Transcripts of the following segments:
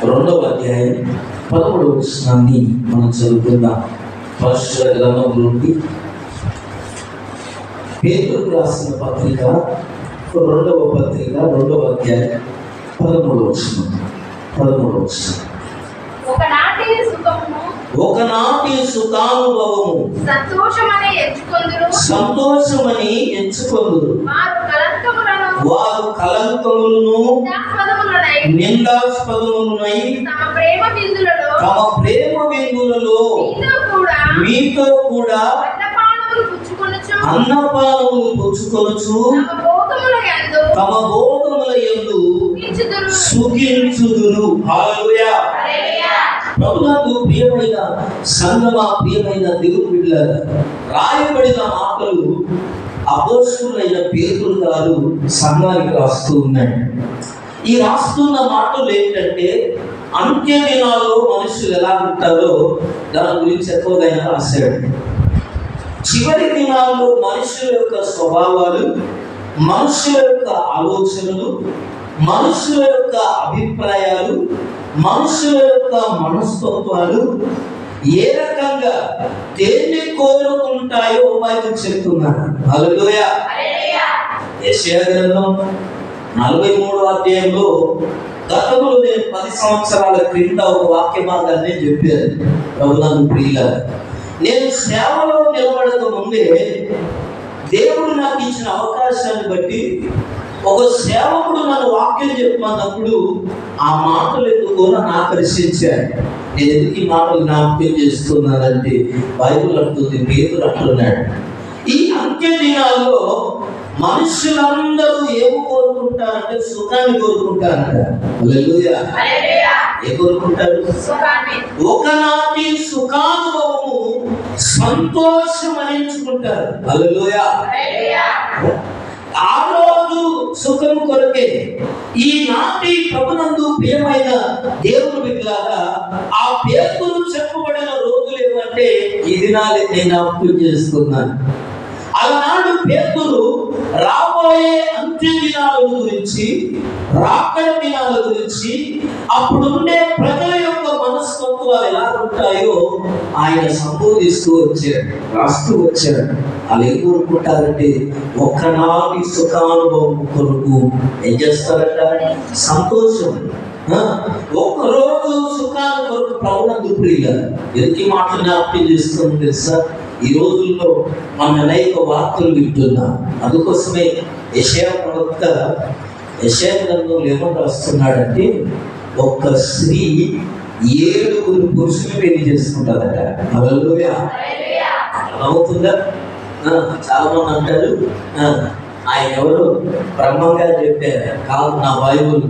2వ అధ్యాయం 13వ వచనాన్ని మనం చదువుకుందాం. పరిశుద్ధ గ్రంథం నుండి పేతురుకు రాసిన పత్రిక 2వ పత్రిక 2వ అధ్యాయం 13వ వచనం. ఒకనాటి సుఖానుభవము సంతోషమని ఎంచుకొందురు. వారు కలంకములను నిందాస్పదములై తమ ప్రేమ విందులలో మీతో కూడా అన్నపానములు పుచ్చుకొనుచు తమ భోగముల యందు సుఖించుదురు. హల్లెలూయా. ప్రభువునందు ప్రియమైన సంగమా, ప్రియమైన దేవుని బిడ్డలారా, రాయబడిన మాటలు అపోస్తలుడైన పేతురు గారు సంఘానికి రాస్తూ ఉన్నాయి. ఈ రాస్తున్న మాటలు ఏంటంటే, అంత్య దినాల్లో మనుషులు ఎలా ఉంటారో దాని గురించి ఎక్కువగా రాశాడు. చివరి దినాల్లో మనుషుల యొక్క స్వభావాలు, మనుషుల యొక్క ఆలోచనలు, మనుషుల యొక్క అభిప్రాయాలు, మనుషుల యొక్క మనస్తత్వాలు ఏ రకంగా దేన్ని కోరుకుంటాయో బైబిల్ చెప్తున్నాడు. హల్లెలూయా. యెషయా గ్రంథం 43వ అధ్యాయంలో గతంలో నేను 10 సంవత్సరాల క్రింద ఒక వాక్య భాగాన్ని చెప్పాను. ప్రభువునందు ప్రియులారా, నేను సేవలో నిలబడక ముందే దేవుడు నాకు ఇచ్చిన అవకాశాన్ని బట్టి ఒక సేవకుడు నన్ను వాక్యం చెప్పమన్నప్పుడు ఆ మాటలు ఎందుకో నన్ను ఆకర్షించాడు. నేను ఎందుకు ఈ మాటలు జ్ఞాపకం చేస్తున్నానంటే, బైబిల్ అంటుంది, పేతురు అంటున్నాడు, ఈ అంత్య దినాల్లో మనుషులందరూ ఏమి కోరుకుంటారంటే సుఖాన్ని కోరుకుంటారంట. హల్లెలూయా. ఏ కోరుకుంటారు? ఒకనాటి సుఖానుభవము సంతోషం అనించుకుంటారు. హల్లెలూయా. ఆ రోజు సుఖం కొరకే ఈనాటి ప్రభునందు ప్రియమైన దేవుని బిడ్డలారా, ఆ పేతురు చెప్పబడిన రోజులు ఏమంటే ఈ దినాలే నేను జ్ఞాపకం చేసుకున్నాను. అలనాడు పేతురు రాబోయే అంత్య దినాల గురించి, రాకడ దినాల గురించి, అప్పుడుండే ప్రజల యొక్క మనస్తత్వాలు ఎలా ఉంటాయో ఆయన సంబోధిస్తూ వచ్చాడు, రాస్తూ వచ్చాడు. వాళ్ళు ఏం కోరుకుంటారంటే ఒక్కనాటి సుఖానుభవం కొరకు ఏం చేస్తారట? సంతోషం. ఒక్కరోజు సుఖాన్ని కొరకు ప్రభువునందు ప్రియులారా, ఎందుకు ఈ మాటలు జ్ఞాపకం చేస్తుంది తెలుసా? ఈ రోజుల్లో మనం అనేక వార్తలు వింటున్నాం. అందుకోసమే యెషయా ప్రవక్త యెషయా గ్రంథంలో ఏమని రాస్తున్నాడంటే, ఒక్క స్త్రీ 7 పురుషులు పెళ్లి చేసుకుంటారట. హల్లెలూయా. అవుతుందా? చాలా మంది అంటారు ఆయన ఎవరు బ్రహ్మంగా చెప్పారు. కాదు, నా బైబుల్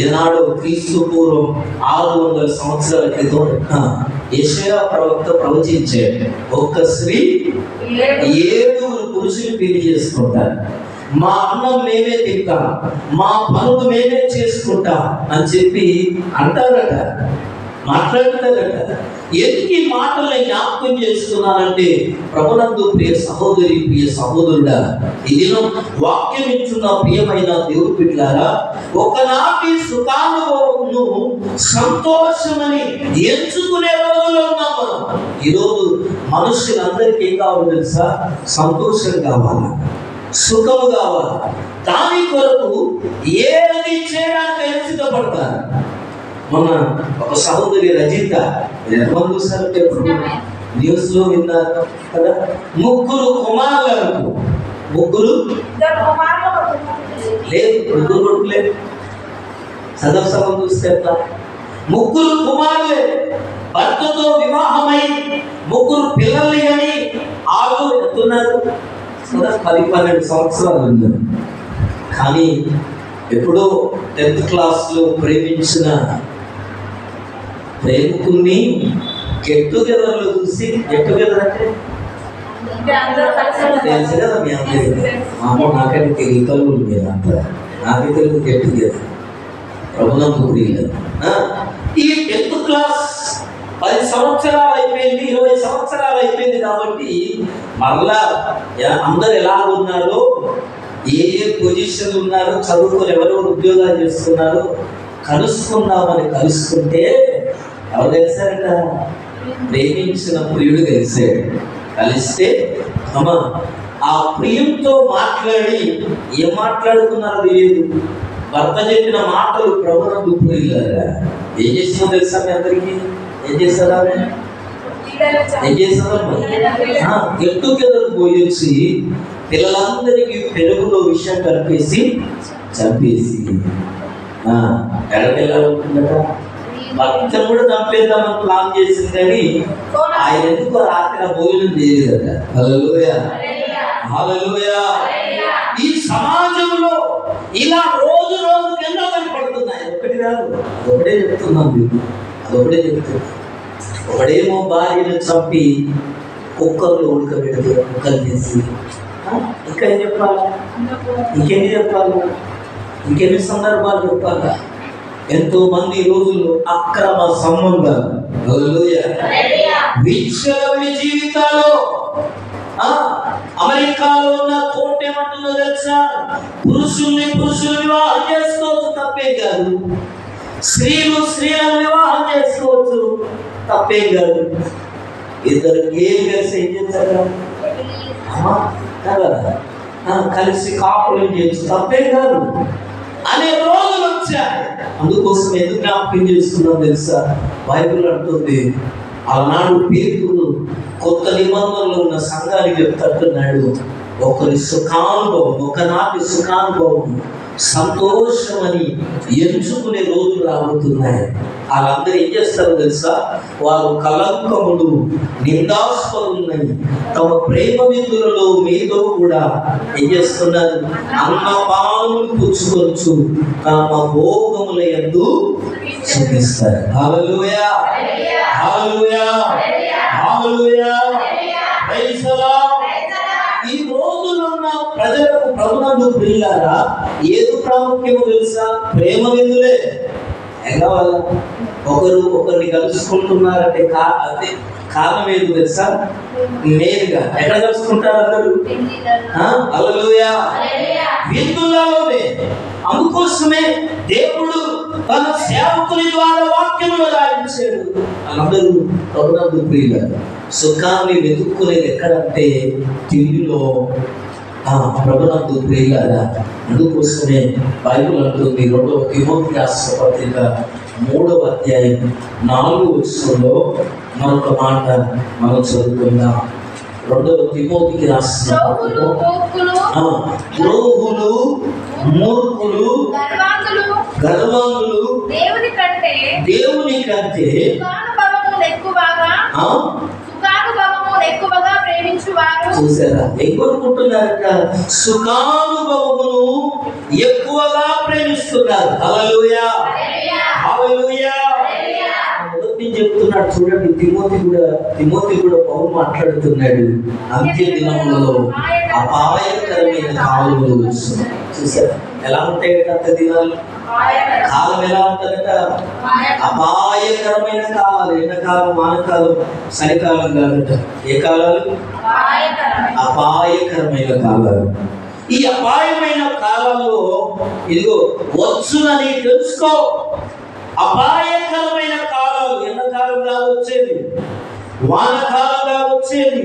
ఏనాడు క్రీస్తు పూర్వం 600 సంవత్సరాల క్రితం యెషయా ప్రవక్త ప్రవచించాడు, ఒక్క స్త్రీ 7 పురుషులు పెళ్లి చేసుకుంటారు. మా అన్నం మేమే తింటాం, మా పనులు మేమే చేసుకుంటాం అని చెప్పి అంటారట, మాట్లాడతారట. ఎందుకు ఈ మాటల్ని జ్ఞాపకం చేస్తున్నానంటే, ప్రభునందు ప్రియ సహోదరి, ప్రియ సహోదరుడా, ఈ దినం వాక్యం ఇచ్చున్న ప్రియమైన దేవుని బిడ్డలారా, ఒకనాటి సుఖానుభవమును సంతోషమని ఎంచుకునే రోజుల్లో ఉన్నాం మనం. ఈరోజు మనుషులందరికీ ఏం కావాలి తెలుసా? సంతోషం కావాలా, సుఖము కావాలా. దాని కొరకు ఏది చేయడానికి సిద్ధపడతారు. మొన్న ఒక సహోదరి రజిత, ఎంతమంది చూసారు న్యూస్ లో విన్నారు కదా, 3 కుమారులకు, 3 లేదు, 2 కొడుకులేదు. సదస్సవం చూస్తే 3 కుమారులే, భర్తతో వివాహమై 3 పిల్లల్ని కానీ ఆరు ఎత్తున్నారు. 10-12 సంవత్సరాలు ఉన్నారు. కానీ ఎప్పుడో 10th క్లాస్లో ప్రేమించిన ప్రేమికుల్ని గెట్ టుగెదర్లో చూసి, గెట్ టుగెదర్ అంటే తెలుసు కదా మీ అందరికీ, అమ్మ నాకంటే తెలియకలు మీరు అంతా, నాకే తెలుగు గెట్ టుగెదర్. ప్రభునందు ప్రియులారా, ఈ 10th క్లాస్ 10 సంవత్సరాలు అయిపోయింది, 20 సంవత్సరాలు అయిపోయింది. కాబట్టి మరలా అందరు ఎలా ఉన్నారో, ఏ పొజిషన్ ఉన్నారో, చదువుకొని ఎవరెవరు ఉద్యోగాలు చేస్తున్నారు, కలుసుకుందామని కలుసుకుంటే ఎవరు కలిశారట? ప్రేమించిన ప్రియుడు కలిశాడు. కలిస్తే అమ్మ ఆ ప్రియుడితో మాట్లాడి ఏం మాట్లాడుకున్నారో తెలియదు. భర్త చెప్పిన మాటలు ప్రభువునందు ప్రియులారా ఏం చేసిందో తెలుసా మీ అందరికీ? ఏం చేస్తారా? ఏం చేస్తారమ్మా? గెట్ టుగెదర్ పోయొచ్చి పిల్లలందరికీ పెరుగులో విషయం కలిపేసి చంపేసి ఎడకెళ్ళాలనుకుందట. భర్తను కూడా చంపేద్దామని ప్లాన్ చేసింది, కానీ ఆయన ఎందుకు రాత్రి భోజనం చేయలేదట. హల్లెలూయా, హల్లెలూయా. ఈ సమాజంలో ఇలా రోజు రోజుకి ఎన్నో కనపడుతున్నాయి. ఒకటి కాదు, ఒకటే చెప్తున్నాను మీకు, అదొకటే చెప్తున్నా. ఒకడేమో భార్యను చంపి కుక్కర్లో ఉడకబెట్టి కుక్కలు చేసి, ఇంకా ఏం చెప్పాలి? ఇంకెన్ని చెప్పాలి? ఇంకెన్ని సందర్భాలు చెప్పాలా? ఎంతో మంది రోజుల్లో అక్రమ సంబంధాలు, విచ్చలవిడి జీవితాలు. అమెరికాలో ఉన్న కోర్టు ఏమంటుందో తెలుసా? పురుషులు వివాహం చేసుకోవచ్చు, తప్పేం కాదు. స్త్రీలను వివాహం చేసుకోవచ్చు, తప్పేం కాదు. ఇద్దరు ఏం కలిసి ఏం చేస్తారు? కలిసి కాపురం చేయొచ్చు, తప్పేం కాదు అనే రోజులు వచ్చాయి. అందుకోసం ఎందుకు జ్ఞాపకం చేస్తున్నాం తెలుసా? బైబిల్ అంటుంది, ఆనాడు పేతురు కొత్త నిబంధనలో ఉన్న సంఘానికి చెప్తున్నాడు, ఒకరి సుఖానుభవం, ఒకనాటి సుఖానుభవం సంతోషమని ఎంచుకునే రోజులు రాబోతున్నాయి. వాళ్ళందరూ ఏం చేస్తారో తెలుసా? వారు కలంకములు, నిందాస్పదులున్నాయి. తమ ప్రేమ విందులలో మీతో కూడా ఏం చేస్తున్నారు? అన్నపానములు పుచ్చుకొచ్చు తమ భోగముల యందు చూపిస్తారు. Hallelujah, hallelujah, hallelujah. Praise the Lord. ఈ రోజుల్లో ఉన్న ప్రజలకు ప్రభునందు ప్రియులారా ఏది ప్రాముఖ్యమో తెలుసా? ప్రేమ విందులే. ఎలా వాళ్ళ ఒకరిని కలుసుకుంటున్నారంటే అదే కారణం ఏది తెలుసా? నేరుగా ఎక్కడ కలుసుకుంటారు అందరూ? హల్లెలూయా, విందులలోనే. అందుకోసమే దేవుడు తన సేవకుని ద్వారా వాక్యములు రాయించాడు. అందరూ ప్రభునందు ప్రియులారా సుఖాన్ని వెతుక్కునేది ఎక్కడంటే తిండిలో. ప్రభునందు ప్రియులారా అందుకోసమే బైబిల్ అంటుంది 2వ తిమోతి రాసిన పత్రిక 3వ అధ్యాయం 4వ వచనంలో మరొక మాట మనం చదువుకుందాం. 2వ తిమోతికి రాసిన ద్రోహులు, మూర్ఖులు, గర్వాంగులు దేవుని కంటే ఎక్కువగా ప్రేమించువారు. చూసారా? ఎక్కువనుకుంటున్నారట, సుఖానుభవమును ఎక్కువగా ప్రేమిస్తున్నారు. హల్లెలూయా, హల్లెలూయా. మొదటి చెప్తున్నాడు చూడండి. తిమోతి కూడా పౌలు మాట్లాడుతున్నాడు. అంత్య దినములలో అపాయకరమైన కాలములు వస్తున్నాయి. చూసారా ఎలా ఉంటాయట అంత్య దినాలు? కాలం ఎలా ఉంటుందట? అపాయకరమైన కాలాలు. ఎండాకాలం, వానకాలం, చలికాలం కాదట. ఏ కాలాలు? అపాయకరమైన కాలాలు. ఈ అపాయమైన కాలంలో ఇదిగో వచ్చునని తెలుసుకో. అపాయకరమైన కాలాలు ఎండాకాలంగా వచ్చేది, వానకాలంగా వచ్చేది,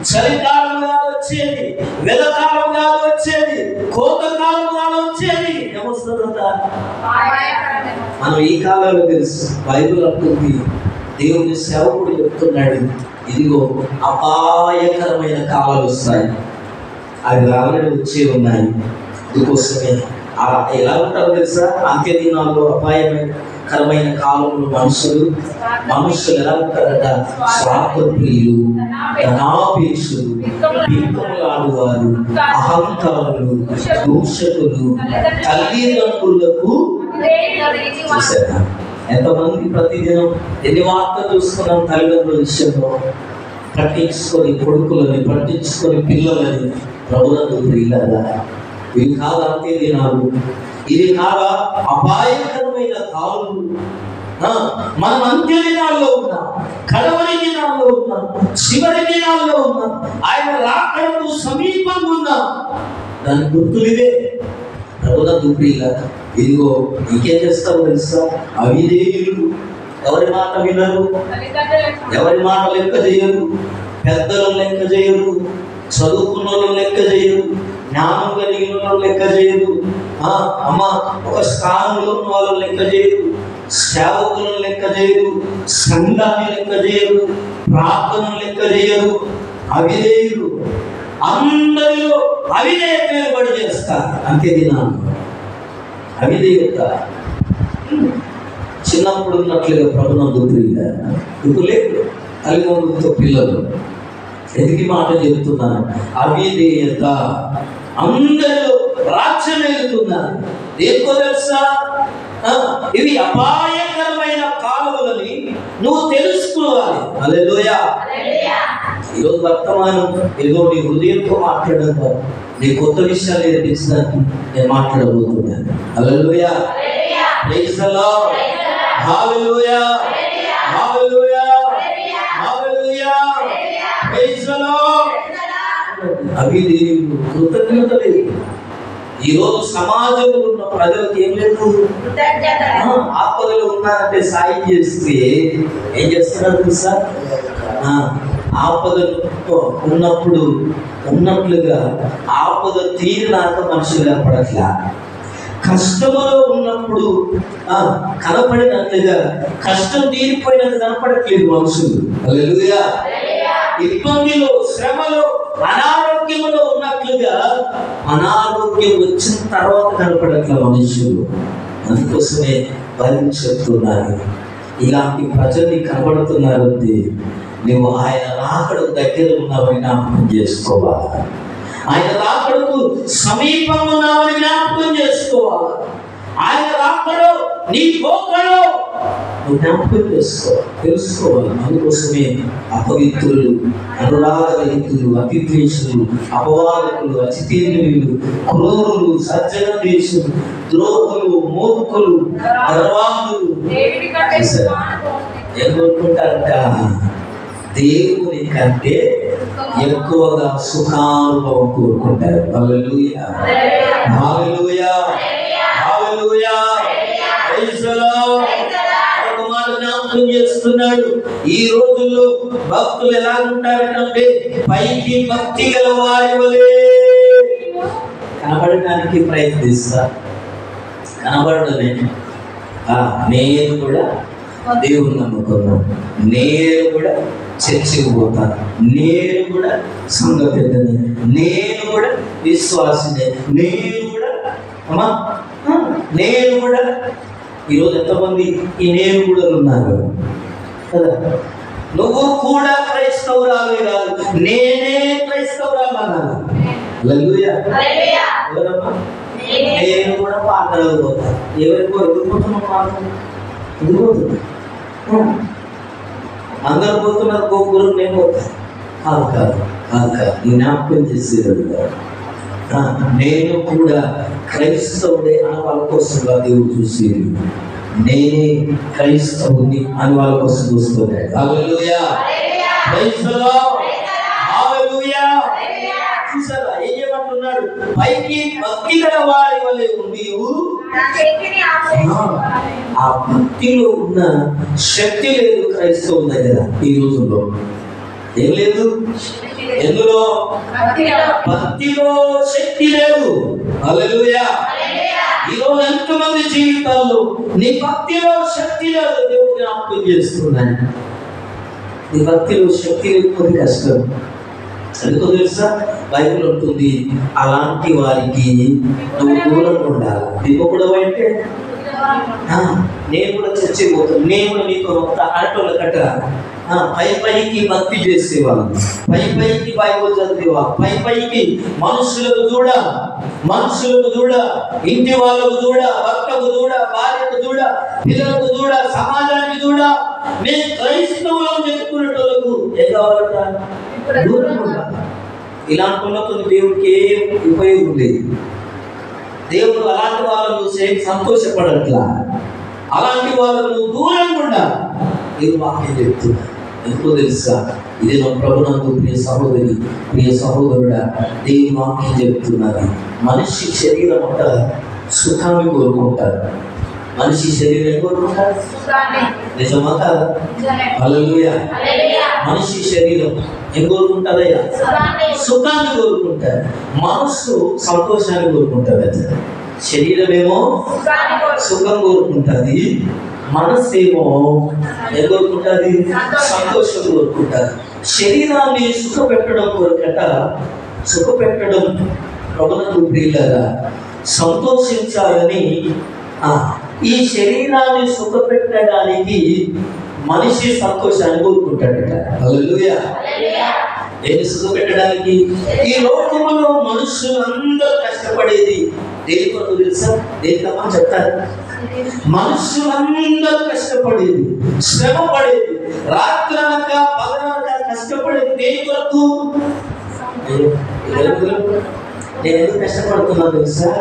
చలికాలంగా వచ్చేది, వెలకాలంగా వచ్చేది, కోతకాలంగా వచ్చేది. ఏమొస్తుందంట? మనం ఈ కాలంలో తెలుసు. బైబిల్ అంటుంది, దేవుని సేవకుడు చెప్తున్నాడు, ఇదిగో అపాయకరమైన కాలాలు వస్తాయి. అవి ఆల్రెడీ వచ్చే ఉన్నాయి. అందుకోసమే ఎలా ఉంటారో తెలుసా? అంత్య దినాల్లో అపాయకరమైన కాలంలో మనుషులు ఎలా ఉంటారట? స్వార్థప్రియులు, ధనాపేక్షులు, బింకములాడువారు, అహంకారులు, దూషకులు, తల్లిదండ్రులకు. చూసారా ఎంతమంది ప్రతిదినం ఎన్ని వార్తలు చూస్తున్నాం తల్లిదండ్రుల విషయంలో? పట్టించుకొని కొడుకులని, పట్టించుకొని పిల్లలని. ప్రభునందు ప్రియులారా ఇవి కాదా అంత్య దినాలు? ఇది కాదా అపాయకరమైన కాలం? మనం అంత్య దినాల్లో ఉన్నాం, కడవరి దినాల్లో ఉన్నాం, చివరి దినాల్లో ఉన్నాం. ఆయన రాకడకు సమీపంగా ఉన్నాం. దాని గుర్తులు ఇదే. ప్రభునందు ప్రియుల, ఇదిగో ఇంకేం చేస్తావు తెలుసా? అవిధేయులు, ఎవరి మాట వినరు, ఎవరి మాట లెక్క చేయరు, పెద్దలను లెక్క చేయరు, చదువుకున్న వాళ్ళని లెక్క చేయరు, జ్ఞానం కలిగిన వాళ్ళని లెక్క చేయరు, అమ్మ ఒక స్థానంలో ఉన్న వాళ్ళని లెక్క చేయరు, సేవకులను లెక్క చేయరు, సంఘాన్ని లెక్క చేయరు, ప్రార్థనలు లెక్క చేయరు. అవిధేయులు, అందరిలో అవిధేయత ఏర్పడి చేస్తారు. అంతే దినాలు అవిధేయత చిన్నప్పుడు ఉన్నట్లుగా ప్రభునందు ప్రియుల ఇప్పుడు లేదు. తల్లిదండ్రులతో పిల్లలు ఎందుకు మాట చెప్తున్నాను? అవిధేయత అందరిలో రాజ్యం వెళ్తున్నారు. దేనికో తెలుసా? ఇవి అపాయకరమైన కాలువలని నువ్వు తెలుసుకోవాలి. హల్లెలూయా. ఈరోజు వర్తమానం ఏదో నీ హృదయంతో మాట్లాడదు, నీ కొత్త విషయాలు నేర్పించడానికి నేను మాట్లాడబోతున్నాను. Hallelujah. Praise the Lord. Hallelujah. Hallelujah. Hallelujah. Praise the Lord. అవిధేయులు, కృతజ్ఞత లేదు. ఈరోజు సమాజంలో ఉన్న ప్రజలకు ఏం లేదు, ఆపదలు ఉన్నారంటే సాయం చేస్తే ఏం చేస్తున్నారు తెలుసా? ఆపదలు ఉన్నప్పుడు ఉన్నట్లుగా ఆపద తీరినాక మనుషులు కనపడట్లా. కష్టములో ఉన్నప్పుడు కనపడినట్లుగా కష్టం తీరిపోయినట్టు కనపడట్లేదు మనుషులు. హల్లెలూయా. ఇబ్బందిలో, శ్రమలో, అనారోగ్యంలో ఉన్నట్లుగా అనారోగ్యం వచ్చిన తర్వాత కనపడట్ల మనుషులు. అందుకోసమే బైబిల్ చెప్తున్నారు, ఇలాంటి ప్రజల్ని కనబడుతున్నారు. నువ్వు ఆయన రాకడకు దగ్గర ఉన్నావని జ్ఞాపకం చేసుకోవాలి. ఆయన రాకడకు సమీపంగా ఉన్నావని జ్ఞాపకం చేసుకోవాలి. ఆయన రాకడో నీ పోకడో నువ్వు జ్ఞాపకం చేసుకోవాలి, తెలుసుకోవాలి. అందుకోసమే అపవిత్రులు, అనురాగరహితులు, అతిద్వేషులు, అపవాదకులు, అచితేంద్రియులు, క్రూరులు, సజ్జన ద్వేషులు, ద్రోహులు, మూర్ఖులు, గర్వాంధులు ఏం కోరుకుంటారంట? దేవుని కంటే ఎక్కువగా సుఖానుభవం కోరుకుంటారు. Hallelujah. Hallelujah. Hallelujah. Praise the Lord. ఒక మాట జ్ఞాపకం చేస్తున్నాడు, ఈ రోజుల్లో భక్తులు ఎలా ఉంటారంటే పైకి భక్తి గల వారి వలె కనబడడానికి ప్రయత్నిస్తారు. కనబడమే నేను కూడా దేవుని నమ్ముకున్నాను, నేను కూడా చర్చికి పోతాను, నేను కూడా సంఘ పెద్దనే, నేను కూడా విశ్వాసినే, నేను కూడా నేను కూడా. ఈరోజు ఎంతమంది ఈ నేను కూడా ఉన్నారు కదా? నువ్వు కూడా క్రైస్తవురాలే కాదు, నేనే క్రైస్తవురాలు. హల్లెలూయా. ఎవరమ్మా? నేను కూడా పాటలు పోతాను. ఎవరికి ఎదుర్కొంటున్నాం? పాటలు ఎదుర్కొంటున్నా. అందరు పోతున్నారు, గోపురు నేను పోతాను. కాదు కాదు కాదు కాదు, నీ జ్ఞాపకం చేసేది కాదు. నేను కూడా క్రైస్తవుడే అని వాళ్ళ కోసంగా దేవుడు చూసేది. నేనే క్రైస్తవుని అని వాళ్ళ కోసం చూస్తున్నాడు. Hallelujah. Praise the Lord. Hallelujah. చూసారా ఏం చేయమంటున్నాడు? పైకి భక్తి గల వారి వలె నీవు ఆ భక్తిలో ఉన్న శక్తి లేదు క్రైస్తవుల దగ్గర ఈ రోజుల్లో. ఏం లేదు? ఎందులో? భక్తిలో శక్తి లేదు. హల్లెలూయా. ఈరోజు ఎంతమంది జీవితాల్లో నీ భక్తిలో శక్తి లేదు. దేవుడు జ్ఞాపకం చేస్తున్నాను, నీ భక్తిలో శక్తి లేకపోతే కష్టం. ఎందుకో తెలుసా? బైబిల్ ఉంటుంది, అలాంటి వారికి నువ్వు దూరంగా ఉండాలి. నీకు కూడా అంటే నేను కూడా చర్చకి పోతాను, నేను కూడా నీకు ఆటోల కట్ట పై పైకి భక్తి చేసేవాళ్ళు, పై పైకి బైబిల్ చదివేవాళ్ళు, పై పైకి మనుషులకు చూడ, ఇంటి వాళ్ళకు చూడ, భర్తకు చూడ, భార్యకు చూడ, పిల్లలకు చూడ, సమాజానికి చూడ. నేను క్రైస్తవులను చెప్పుకునేటోళ్ళకు ఏం కావాలట? దూరంగా ఉండాలి. ఇలాంటి వాళ్ళతో దేవుడికి ఏం ఉపయోగం లేదు. దేవుడు అలాంటి వాళ్ళను చూసే సంతోషపడట్లా. అలాంటి వాళ్ళను దూరంగా ఉండాలి. దేవుడు వాక్యం చెప్తున్నా. ఎందుకో తెలుసా? ఇదే నా ప్రభునందు ప్రియ సహోదరి, ప్రియ సహోదరుడా, దేవుని వాక్యం చెప్తున్నది. మనిషి శరీరం అంట సుఖాన్ని కోరుకుంటారు. మనిషి శరీరం కోరుకుంటారు, నిజమా కాదా? హల్లెలూయా. మనిషి శరీరం ఏం కోరుకుంటారయ్యా? సుఖాన్ని కోరుకుంటారు. మనస్సు సంతోషాన్ని కోరుకుంటారు. శరీరం ఏమో సుఖం కోరుకుంటుంది, మనస్సు ఏమో ఏం కోరుకుంటుంది? సంతోషం కోరుకుంటారు. శరీరాన్ని సుఖపెట్టడం కోరుకట, సుఖపెట్టడం ప్రభువుకు ప్రియులారా సంతోషించాలని ఈ శరీరాన్ని సుఖపెట్టడానికి మనిషి సంతోషాన్ని కోరుకుంటాడట. హల్లెలూయా. దేన్ని సుఖపెట్టడానికి? ఈ లోకంలో మనుషులందరూ కష్టపడేది దేని కొరకు తెలుసా? దేనికమ్మా చెప్తారు? మనుషులందరూ కష్టపడేది, శ్రమ పడేది, రాత్రనక పగలనక కష్టపడేది దేని కొరకు? నేను ఎందుకు కష్టపడుతున్నాను తెలుసా?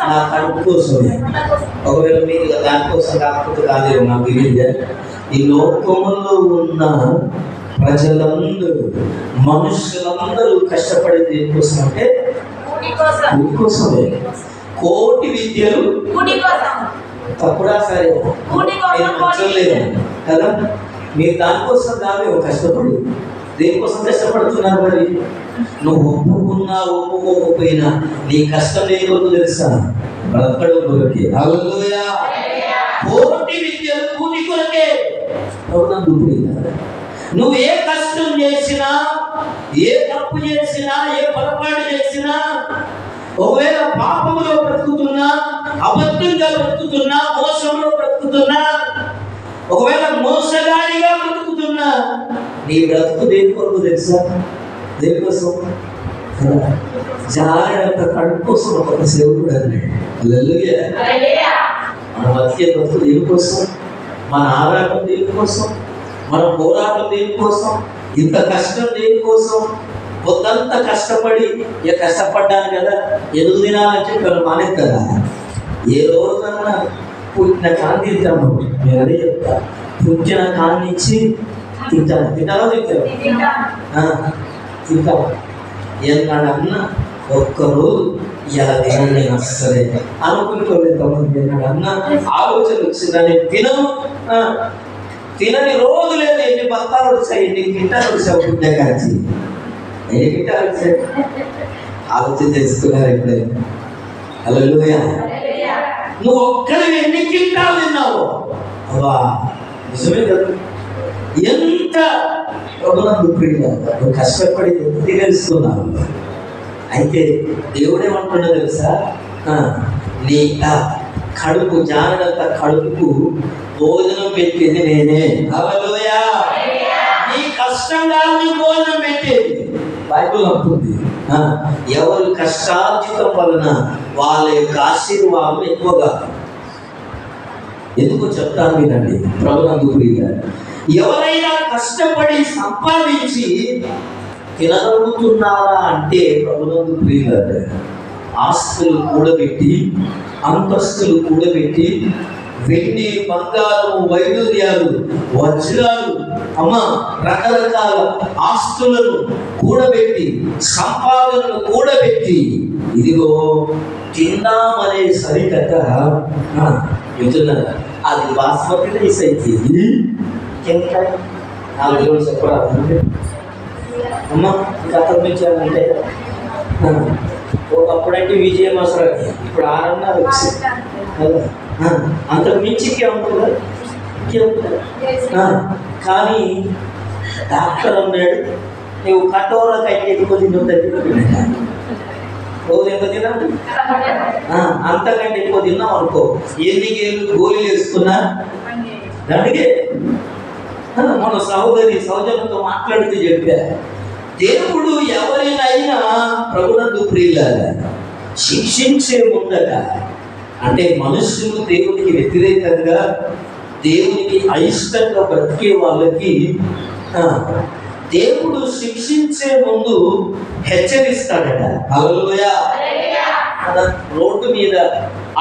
నా కడుపు కోసమే. ఒకవేళ మీరు దానికోసం కాకపోతే కాదేమో నాకు తెలియదు. ఈ లోకంలో ఉన్న ప్రజలందరూ, మనుషులందరూ కష్టపడేది దేనికోసం అంటే కూటి కోసమే. కోటి విద్యలు తప్పుడా? సరే, నేను మంచోలేదు కదా, మీరు దానికోసం కాదేమో కష్టపడు. దేనికోసం కష్టపడుతున్నారు? మరి నువ్వు ఒప్పుకున్నా ఒప్పుకోకపోయినా నీ కష్టం ఏ కొరకు తెలుసా? బ్రతకడం కొరకే. హల్లెలూయా. కోటి విద్యలు కూటి కొరకే. నువ్వు ఏ కష్టం చేసినా, ఏ తప్పు చేసినా, ఏ పొరపాటు చేసినా, ఒకవేళ పాపంలో బ్రతుకుతున్నా, అబద్ధంగా బ్రతుకుతున్నా, మోసంలో బ్రతుకుతున్నా, ఒకవేళ మోసగాడిగా బ్రతుకుతున్నా, నీ బ్రతుకు దేని కొరకు తెలుసా? దేనికోసం? జాగ్రత్త కడుపు కోసం ఒక సేవకుడు అన్నాడు. హల్లెలూయా. మన బతికే బ్రతుకు దేనికోసం? మన ఆరాటం దేనికోసం? మన పోరాటం దేనికోసం? ఇంత కష్టం దేనికోసం? పొద్దంతా కష్టపడి ఇక కష్టపడ్డాను కదా, ఎదుగు తినాలని చెప్పి మానేస్తారా? ఏ రోజన్నా పుట్టిన కాని తింటాము. నేను అదే చెప్తా, పుట్టిన కాని ఇచ్చి తింటాను. తింటారో తింటాము. ఎన్నాడన్నా ఒక్కరోజు ఇలా తినండి అస్సలే అనుకుంటూ ఎన్నాడన్నా ఆలోచన వచ్చిందని తినను. తినని రోజు లేదు. ఎన్ని బత్తాలు వచ్చాయి, ఎన్ని గిట్టాలు వచ్చావు పుట్టిన కాచి, ఎన్ని గిట్టాలు వచ్చాయి ఆలోచన చేసుకున్నారు ఎప్పుడైనా? హల్లెలూయా. నువ్వు ఒక్కడివి ఎన్ని గిట్టాలు తిన్నావు? అబ్బా నిజమే కదా. ఎంత నువ్వు కష్టపడి ఎంత తినేస్తున్నావు. అయితే దేవుడేమంటున్నా తెలుసా? నీ కడుపు జాగ్రత్త, కడుపుకు భోజనం పెట్టేది నేనే. హల్లెలూయా. నీ కష్టంగా నీ భోజనం పెట్టేది బైబిల్ అంటుంది. ఎవరు కష్టార్జితం వలన వాళ్ళ యొక్క ఆశీర్వాదం ఎక్కువగా. ఎందుకు చెప్తాను వినండి ప్రభునందు ప్రియులారా. ఎవరైనా కష్టపడి సంపాదించి తినగలుగుతున్నారా అంటే ప్రభునందు ప్రియులారా, ఆస్తులు కూడబెట్టి, అంతస్తులు కూడబెట్టి, వెండి బంగారం వైడూర్యాలు వజ్రాలు రకరకాల ఆస్తులను కూడబెట్టి, సంపాదనను కూడబెట్టి, ఇదిగో తిందామనే సరికట చెప్తున్నారు. అది బాస్మతి రైస్ అయితే ఇంకా 4 రోజులు చెప్పరా గత నుంచాలంటే ఒకప్పుడంటే విజయ మసరా, ఇప్పుడు 6.5 వచ్చింది కదా. అంతకు మించి ఇంకేముంటుందా? కానీ డాక్టర్ అన్నాడు, నువ్వు కటోర కట్టి ఎక్కువ తిన్నది రోజు ఎంత తిన్నా, అంతకంటే ఎక్కువ తిన్నావు అనుకో, ఎన్ని గోళీలు వేసుకున్నా దానికి. మన సహోదరి సౌజన్యంతో మాట్లాడుతూ చెప్పా, దేవుడు ఎవరినైనా ప్రభునందు ప్రియులారా శిక్షించే ముందట, అంటే మనుషులు దేవునికి వ్యతిరేకంగా, దేవునికి అయిష్టంగా బ్రతికే వాళ్ళకి దేవుడు శిక్షించే ముందు హెచ్చరిస్తాడట. హల్లెలూయా. రోడ్డు మీద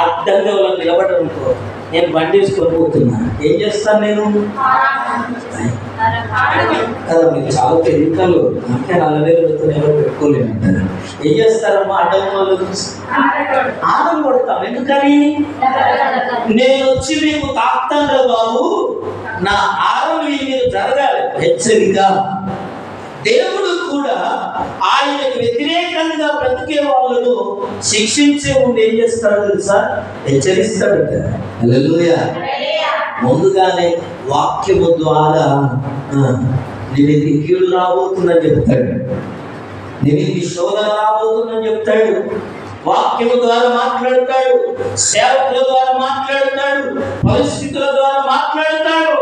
అడ్డంగా వాళ్ళని నిలబడడంతో నేను బండి వేసుకొని పోతున్నా, ఏం చేస్తాను నేను కదా, మీకు చాలా తెలియకలు అంటే 40,000 ఎవరు పెట్టుకోలేమంటారు. ఏం చేస్తారమ్మా అడ్డం వాళ్ళు ఆటలు కొడతాం. ఎందుకని నేను వచ్చి మీకు తాకుతాను బాబు, నా ఆరం మీరు జరగాలి. హెచ్చరిక. దేవుడు కూడా ఆయనకు వ్యతిరేకంగా బ్రతికే వాళ్ళను శిక్షించే ముందు ఏం చేస్తాడు తెలుసా? హెచ్చరిస్తాడట. హల్లెలూయా. ముందుగానే వాక్యము ద్వారా నేను కీడు రాబోతుందని చెప్తాడు, నేను శోధన రాబోతుందని చెప్తాడు. వాక్యము ద్వారా మాట్లాడతాడు, సేవకుల ద్వారా మాట్లాడతాడు, పరిస్థితుల ద్వారా మాట్లాడతాడు.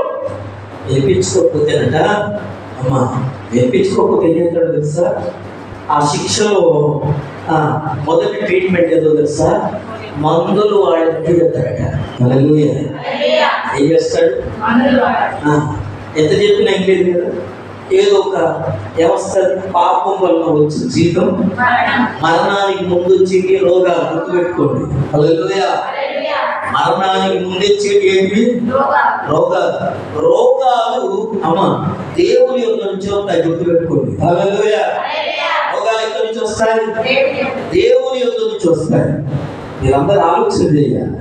వినిపించుకోకపోతేనట అమ్మా, వినిపించుకోకపోతే ఏం చేస్తాడు తెలుసా? ఆ శిక్షలో మొదటి ట్రీట్మెంట్ ఏదో తెలుసా? మందులు వాడికి చెప్తాడట. హల్లెలూయా. ఏం చేస్తాడు? ఎంత చెప్పినా ఇంకేది కదా, ఏదో ఒక వ్యవస్థ. పాపం వల్ల వచ్చే జీతం మరణానికి ముందు వచ్చేటి రోగాలు. గుర్తుపెట్టుకోండి. హల్లెలూయా. మరణానికి ముందొచ్చేటి ఏంటి? రోగాలు. రోగాలు అమ్మ దేవుని యొక్క నుంచి వస్తాయి. గుర్తుపెట్టుకోండి. హల్లెలూయా. రోగాలు ఎక్కడి నుంచి వస్తాయి? దేవుని యొక్క నుంచి వస్తాయి. మీరందరూ ఆలోచన చేయాలి.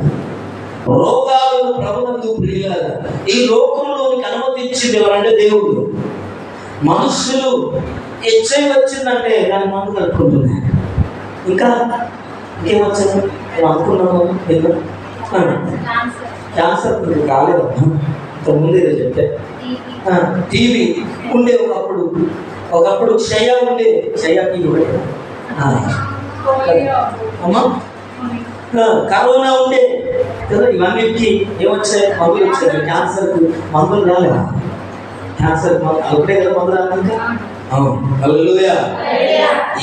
రోగాలను ప్రభునందు ప్రియులారా ఈ లోకంలోనికి అనుమతించింది ఎవరంటే దేవుడు. మనుషులు హెచ్ఐ వచ్చిందంటే దాని మందు కలుపుకుంటున్నాయి. ఇంకా ఇంకేమొచ్చింది నేను అనుకున్నాను. క్యాన్సర్ కాలేదమ్మా, ఇంతకుముందు ఏదో చెప్తే. టీవీ ఉండే ఒకప్పుడు క్షయ ఉండే, క్షయ టీవీ అమ్మా. కరోనా ఉండే కదా, ఇవన్నిటికీ ఏమొచ్చాయి? మందులు వచ్చాయి. క్యాన్సర్కు మందులు రాలేదా? క్యాన్సర్ ఒకటే కదా మందు రాలేదు. అవును. హల్లెలూయా.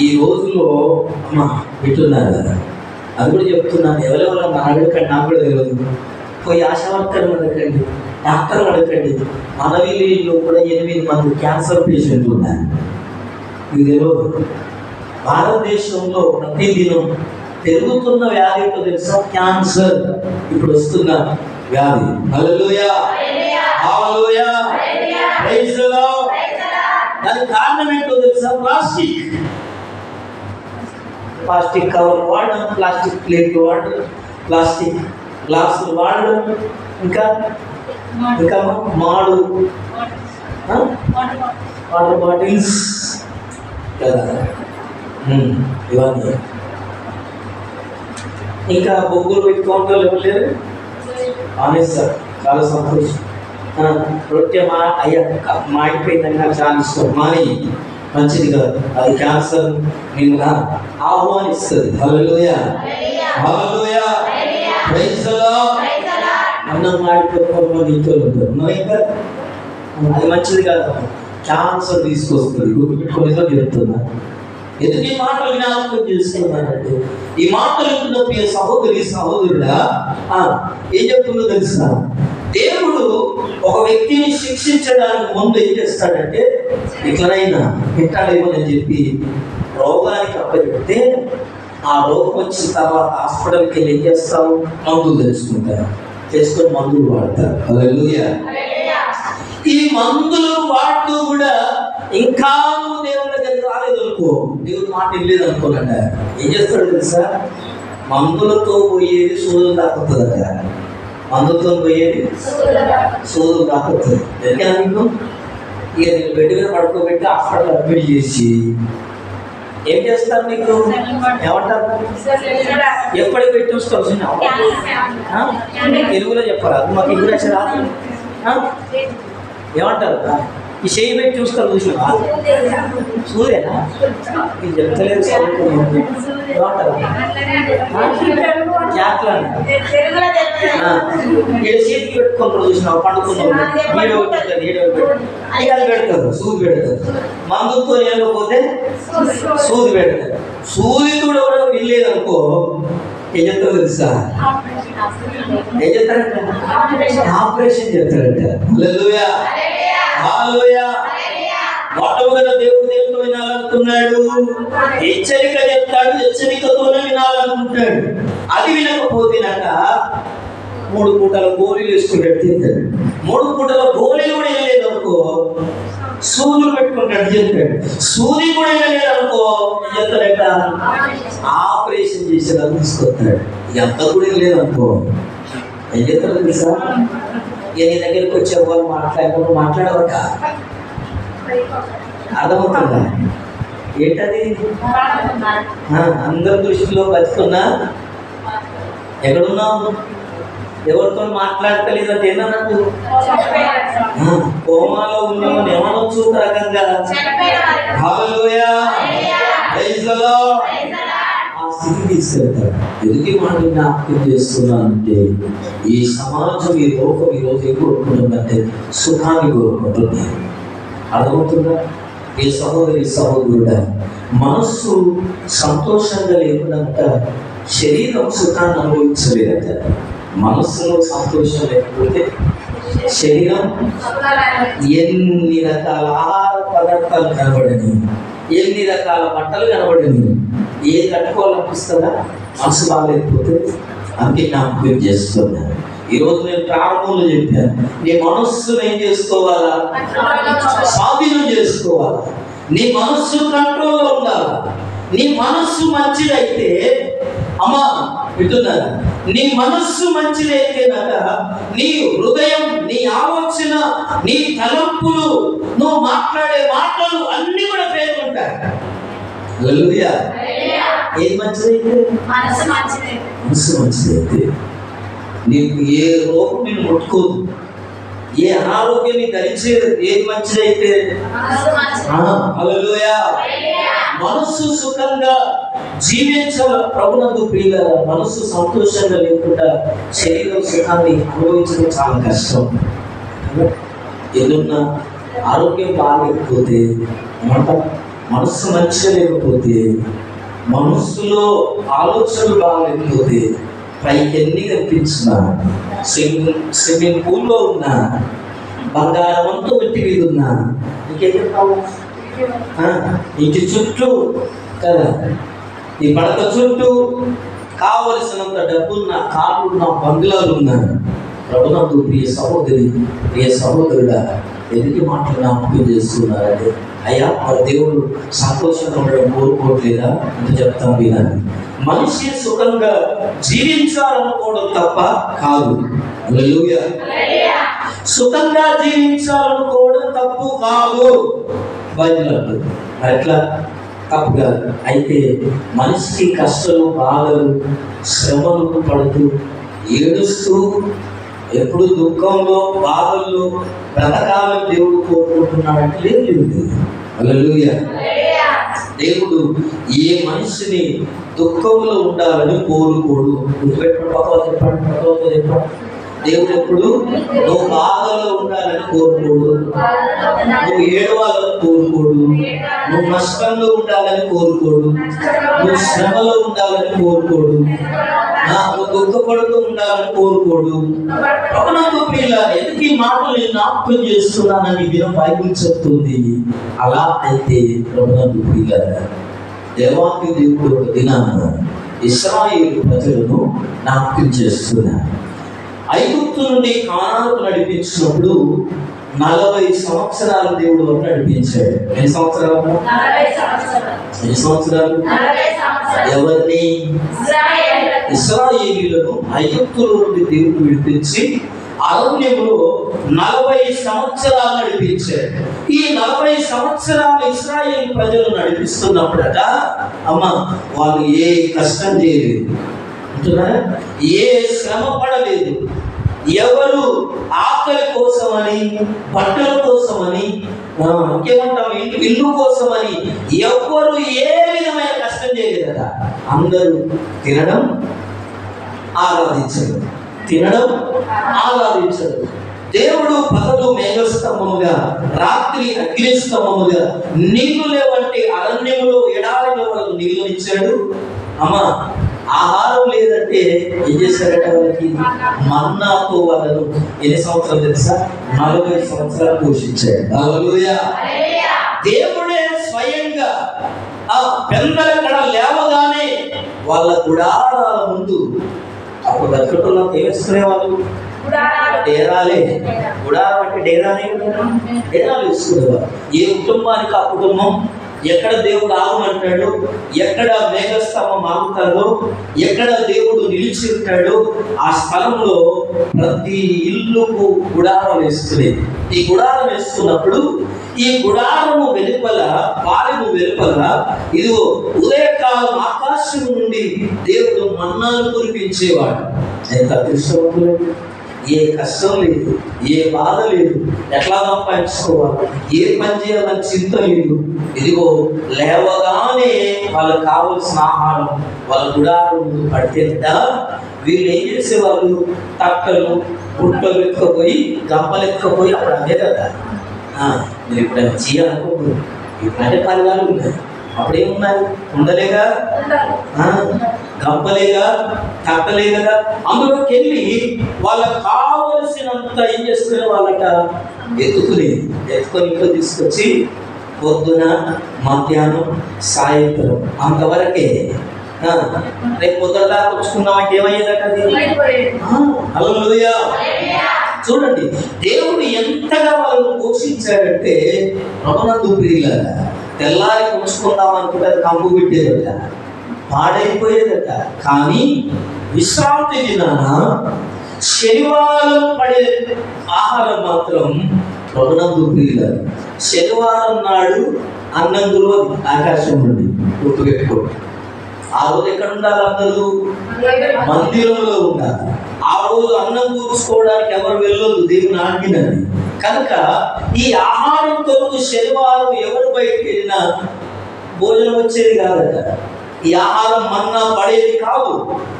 ఈ రోజుల్లో అమ్మ వింటున్నారు కదా, అది కూడా చెప్తున్నాను. ఎవరెవరన్నా అడగకండి, నాకు కూడా తెలియదు. పోయి ఆశా వర్కర్లు అడగండి, డాక్టర్లు అడగండి. మనవిలీలో కూడా 8 మంది క్యాన్సర్ పేషెంట్లు ఉన్నారు. ఇది తెలియదు. భారతదేశంలో ప్రతిదినం పెరుగుతున్న వ్యాధి ఏంటో తెలుసా? క్యాన్సర్. ఇప్పుడు వస్తున్న వ్యాధి. Hallelujah. Hallelujah. Praise the Lord. దానికి కారణం ఏంటో తెలుసా? ప్లాస్టిక్ కవర్ వాడడం, ప్లాస్టిక్ ప్లేట్లు వాడడం, ప్లాస్టిక్ గ్లాసులు వాడడం, ఇంకా మాడు వాటర్ బాటిల్స్ కదా, ఇవన్నీ. ఇంకా బొగ్గులు పెట్టుకోవడం ఎవరు లేరు? అవును సార్, చాలా సంతోషం. రొట్టె మాడిపోయిందని నాకు చాలా ఇష్టం. మాని మంచిది కాదు, అది క్యాన్సర్ నేను ఆహ్వానిస్తుంది. Hallelujah. Hallelujah. Praise the Lord. అన్నం మాడిపోకుండా ఇంట్లో ఉంటారు, అది మంచిది కాదు, క్యాన్సర్ తీసుకొస్తుంది. గుర్తుపెట్టుకునేదో చెప్తున్నా. ఎందుకు ఈ మాటలు జ్ఞాపకం చేసుకున్నానంటే, ఈ మాటలు వింటున్న ప్రియ సహోదరి సహోదరుడా ఏం చెప్తుందో తెలుసా? దేవుడు ఒక వ్యక్తిని శిక్షించడానికి ముందు ఏం చేస్తాడంటే, ఇట్లనైనా పెట్టాడేమో అని చెప్పి రోగానికి అప్పచెప్తే, ఆ రోగం వచ్చిన తర్వాత హాస్పిటల్కి వెళ్ళి ఏం చేస్తావు? మందులు తెలుసుకుంటారు, చేసుకొని మందులు వాడతారు. హల్లెలూయా. ఈ మందులు వాడుతూ కూడా ఇంకా నువ్వు దేవుని దగ్గర రాలేదు అనుకో, దేవుని మాట వెళ్ళలేదు అనుకోనంట, ఏం చేస్తాడు తెలుసా? మందులతో పోయేది సూదులు దాక్కుతుందట. మందులతో పోయేది సూదులు దాక్కుతుంది. ఎందుకన్నా నీకు ఇక నేను బెడ్ మీద పడుకోబెట్టి హాస్పిటల్ అడ్మిట్ చేసి ఏం చేస్తారు? నీకు ఏమంటారు? ఎప్పటికి పెట్టి వస్తావు? తెలుగులో చెప్పారు, అది మాకు ఇంగ్లీష్ రాదు. ఏమంటారు? ఈ చేయి పెట్టి చూస్తారు, చూసినా సూర్యనా? ఇది చెప్తలేదు. ఏమంటారు? చేతికి పెట్టుకుంటారు, చూసినావు? పండుకున్నావు, అది పెడతారు, సూది పెడతారు. మందుతో లేకపోతే సూది పెడతారు. సూది కూడా వెళ్ళలేదు అనుకో, ఏం చెప్తారో తెలుసా? ఏం చెప్తారంట? ఆపరేషన్ చేస్తారంట. హల్లెలూయా. హల్లెలూయా. మొట్టమొదట దేవుడు దేంతో వినాలనుకున్నాడు? హెచ్చరిక చెప్తాడు, హెచ్చరికతోనే వినాలనుకుంటాడు. అది వినకపోతేనక 3 పూటల గోళీలు వేసుకుంటాడు తింటాడు. 3 పూటల గోళీలు కూడా వేయలేదనుకో సూదులు పెట్టుకుంటాడు తింటాడు. సూది కూడా వేయలేదనుకో ఎంత ఆపరేషన్ చేసేలా తీసుకొస్తాడు. ఎంత కూడా లేదనుకో ఏం చేస్తాడు తెలుసా? నీ దగ్గరికి వచ్చే వాళ్ళు మాట్లాడవట. అర్థమవుతుందా? ఏంటది? అందరి దృష్టిలో బతుకున్నా ఎక్కడున్నావు? ఎవరితో మాట్లాడతలేదంటే ఏంటన్నట్టు? కోమాలో ఉన్నామని ఏమనొచ్చు రకంగా. హల్లెలూయా, ప్రైజ్ ది లార్డ్. ఆ స్థితి తీసుకెళ్తాడు. ఎందుకు ఈ మాట జ్ఞాపకం చేస్తున్నానంటే ఈ సమాజం ఈ లోకం ఈరోజు ఏం కోరుకుంటుందంటే సుఖాన్ని కోరుకుంటుంది. అర్థమవుతుందా? ఈ సహోదరి సహోదరుడా, మనస్సు సంతోషంగా లేకున్నంత శరీరం సుఖాన్ని అనుభవించలేదట. మనస్సులో సంతోషం లేకపోతే శరీరం ఎన్ని రకాల ఆహార పదార్థాలు కనబడని, ఎన్ని రకాల బట్టలు కనబడని, ఏది కట్టుకోవాలనిపిస్తుందా? మనసు బాగాలేకపోతే. అందుకే జ్ఞాపకం చేస్తున్నాను. ఈరోజు నేను ప్రారంభంలో చెప్పాను, నీ మనస్సును ఏం చేసుకోవాలా? స్వాధీనం చేసుకోవాలా. నీ మనస్సు కంట్రోల్లో ఉండాలా. నీ మనస్సు మంచిదైతే అమ్మా వింటున్నారా? నీ మనస్సు మంచిదైతే నీ హృదయం, నీ ఆలోచన, నీ తలంపులు, నువ్వు మాట్లాడే మాటలు అన్ని కూడా పేర్కొంటాయి. హల్లెలూయా. ఏది మంచిదైతే? మనస్సు మంచిదైతే నీకు ఏ రోగం నేను ముట్టుకోదు, ఏ అనారోగ్యం నీ ధరించేది. ఏది మంచిదైతే? హల్లెలూయా. మనస్సు సుఖంగా జీవించాల ప్రభునందు ప్రియులారా. మనస్సు సంతోషంగా లేకుండా శరీరం సుఖాన్ని అనుభవించడం చాలా కష్టం. ఏదన్నా ఆరోగ్యం బాగాలేకపోతే, మనస్సు మంచిగా లేకపోతే, మనస్సులో ఆలోచనలు బాగాలేకపోతే పైకి ఎన్ని కనిపించినా, స్విమ్మింగ్ పూల్లో ఉన్నా, బంగారం అంతా ఒట్టి మీద ఉన్నా, ఇంకేం కావాలి? ఇంటి చుట్టూ కదా, ఈ పడక చుట్టూ కావలసినంత డబ్బున్న కార్లున్న బంగ్లాలున్నా, ప్రభునందు ప్రియ సహోదరి, ప్రియ సహోదరుడా, ఎదుటి మాటలు జ్ఞాపకం చేస్తున్నారంటే అయ్యా మరి దేవుడు సంతోషంగా ఉండడం కోరుకోవట్లేదా అని చెప్తాం. వినాలి. మనిషి సుఖంగా జీవించాలనుకోవడం తప్ప కాదు. హల్లెలూయా. సుఖంగా జీవించాలనుకోవడం తప్పు కాదు. బైబిల్ అట్లా తప్పు కాదు. అయితే మనిషికి కష్టాలు, బాధలు, శ్రమలు పడుతూ ఏడుస్తూ ఎప్పుడు దుఃఖంలో, బాధల్లో బ్రతకాలని దేవుడు కోరుకుంటున్నాడంటే లేదు. హల్లెలూయా. దేవుడు ఏ మనిషిని దుఃఖంలో ఉండాలని కోరుకోడు. చెప్పండి. దేవుడు ఎప్పుడు నువ్వు బాధలో ఉండాలని కోరుకోడు, నువ్వు ఏడవాలని కోరుకోడు, నువ్వు నష్టంలో ఉండాలని కోరుకోడు, నువ్వు శ్రమలో ఉండాలని కోరుకోడు, నువ్వు దుఃఖపడుతూ ఉండాలని కోరుకోడు. ప్రభునందు ప్రియులారా, ఎందుకు ఈ మాటలు జ్ఞాపకం చేస్తున్నానని వినం బైబిల్ చెప్తుంది. అలా అయితే ప్రభునందు ప్రియులారా, దేవాకి దేవుడు ఒక దినాన ఇశ్రాయేలు ప్రజలను జ్ఞాపకం చేస్తున్నారు. ఐగుప్తు నుండి కానానుకు నడిపించినప్పుడు 40 సంవత్సరాలు దేవుడు వరకు నడిపించాడు. ఎన్ని సంవత్సరాలు? ఎవరిని? ఇశ్రాయేలీయులను ఐగుప్తుల నుండి దేవుడు విడిపించి అరణ్యంలో 40 సంవత్సరాలు నడిపించాడు. ఈ 40 సంవత్సరాలు ఇశ్రాయేలు ప్రజలు నడిపిస్తున్నప్పుడట అమ్మ వాళ్ళు ఏ కష్టం చేయలేదు, ఏ శ్రమ పడలేదు. ఎవరు ఆకలి కోసమని, బట్టల కోసమని, ఇంకేమంటాం ఇల్లు కోసమని ఎవరు ఏ విధమైన కష్టం చేయలేదట. అందరూ తినడం, ఆరాధించడం, తినడం, ఆరాధించడం. దేవుడు పగలు మేఘస్తంభముగా, రాత్రి అగ్నిస్తంభముగా, నీళ్లు లేవంటే అరణ్యములో ఎడారిలో వాళ్ళకు నీళ్లు ఇచ్చాడు. అమ్మ ఆహారం లేదంటే ఏం చేశారట? వాళ్ళకి మన్నాతో వాళ్ళను ఎన్ని సంవత్సరాలు తెలుసా? 40 సంవత్సరాలు పోషించాడు. హల్లెలూయా. దేవుడే స్వయంగా ఆ పెందల కడ లేవగానే వాళ్ళ గుడారాల ముందు అప్పుడు బతుకటంలో ఏమేసుకునేవాళ్ళు? డేరాలే. గుడారం అంటే డేరానే కదా, డేరాలు వేసుకునేవారు. ఏ కుటుంబానికి ఆ కుటుంబం, ఎక్కడ దేవుడు ఆగమంటాడు, ఎక్కడ మేఘస్తంభం ఆగుతాడో, ఎక్కడ దేవుడు నిలిచి ఉంటాడో ఆ స్థలంలో ప్రతి ఇల్లుకు గుడారం వేసుకునేది. ఈ గుడారం వేసుకున్నప్పుడు ఈ గుడారము వెలుపల, పాలెము వెలుపల ఇదిగో ఉదయకాలం ఆకాశం నుండి దేవుడు మన్నాను కురిపించేవాడు. ఎంత అదృష్టవంతులు! ఏ కష్టం లేదు, ఏ బాధ లేదు, ఎట్లా సంపాదించుకోవాలి, ఏ పని చేయాలని చింత లేదు. ఇదిగో లేవగానే వాళ్ళకి కావలసిన ఆహారం వాళ్ళ గుడారం ముందు పడితేట వీళ్ళు ఏం చేసేవాళ్ళు? తట్టలు పుట్టలు ఎత్తుకపోయి, గంపలు ఎత్తుకపోయి అప్పుడు అదే కదా. మీరు ఎప్పుడైనా చేయాలనుకుంటున్నారు, ఇప్పుడంటే పరిగాలు ఉన్నాయి, అప్పుడేమున్నాయి? ఉండలేగా, గంపలేగా, తట్టలే కదా. అందులోకి వెళ్ళి వాళ్ళకి కావలసినంత ఏం చేసుకునే వాళ్ళట ఎత్తుకొని ఇంట్లో తీసుకొచ్చి పొద్దున, మధ్యాహ్నం, సాయంత్రం అంతవరకే. రేపు పొద్దున వచ్చుకున్నామంటే ఏమయ్యేదట అది? హల్లెలూయా! చూడండి, దేవుడు ఎంతగా వాళ్ళను పోషించాడంటే ప్రభునందు ప్రియులారా, తెల్లారి ఉంచుకుందాం అనుకుంటే అది కంపు పెట్టేదట, పాడైపోయేదట. కానీ విశ్రాంతి దినాన శనివారం పడే ఆహారం మాత్రం ప్రభునందు ప్రియులారా, శనివారం నాడు అన్నందులో ఆకాశం నుండి గుర్తుపెట్టుకోండి. ఆ రోజు ఎక్కడ ఉండాలి? అందరూ మందిరంలో ఉండాలి. ఆ రోజు అన్నం కూర్చుకోవడానికి ఎవరు వెళ్ళొద్దు, దేవుని ఆజ్ఞని. కనుక ఈ ఆహారం కొరకు శనివారం ఎవరు బయటికి వెళ్ళినా భోజనం వచ్చేది కాదట. ఈ ఆహారం మన్నా పడేది కాదు.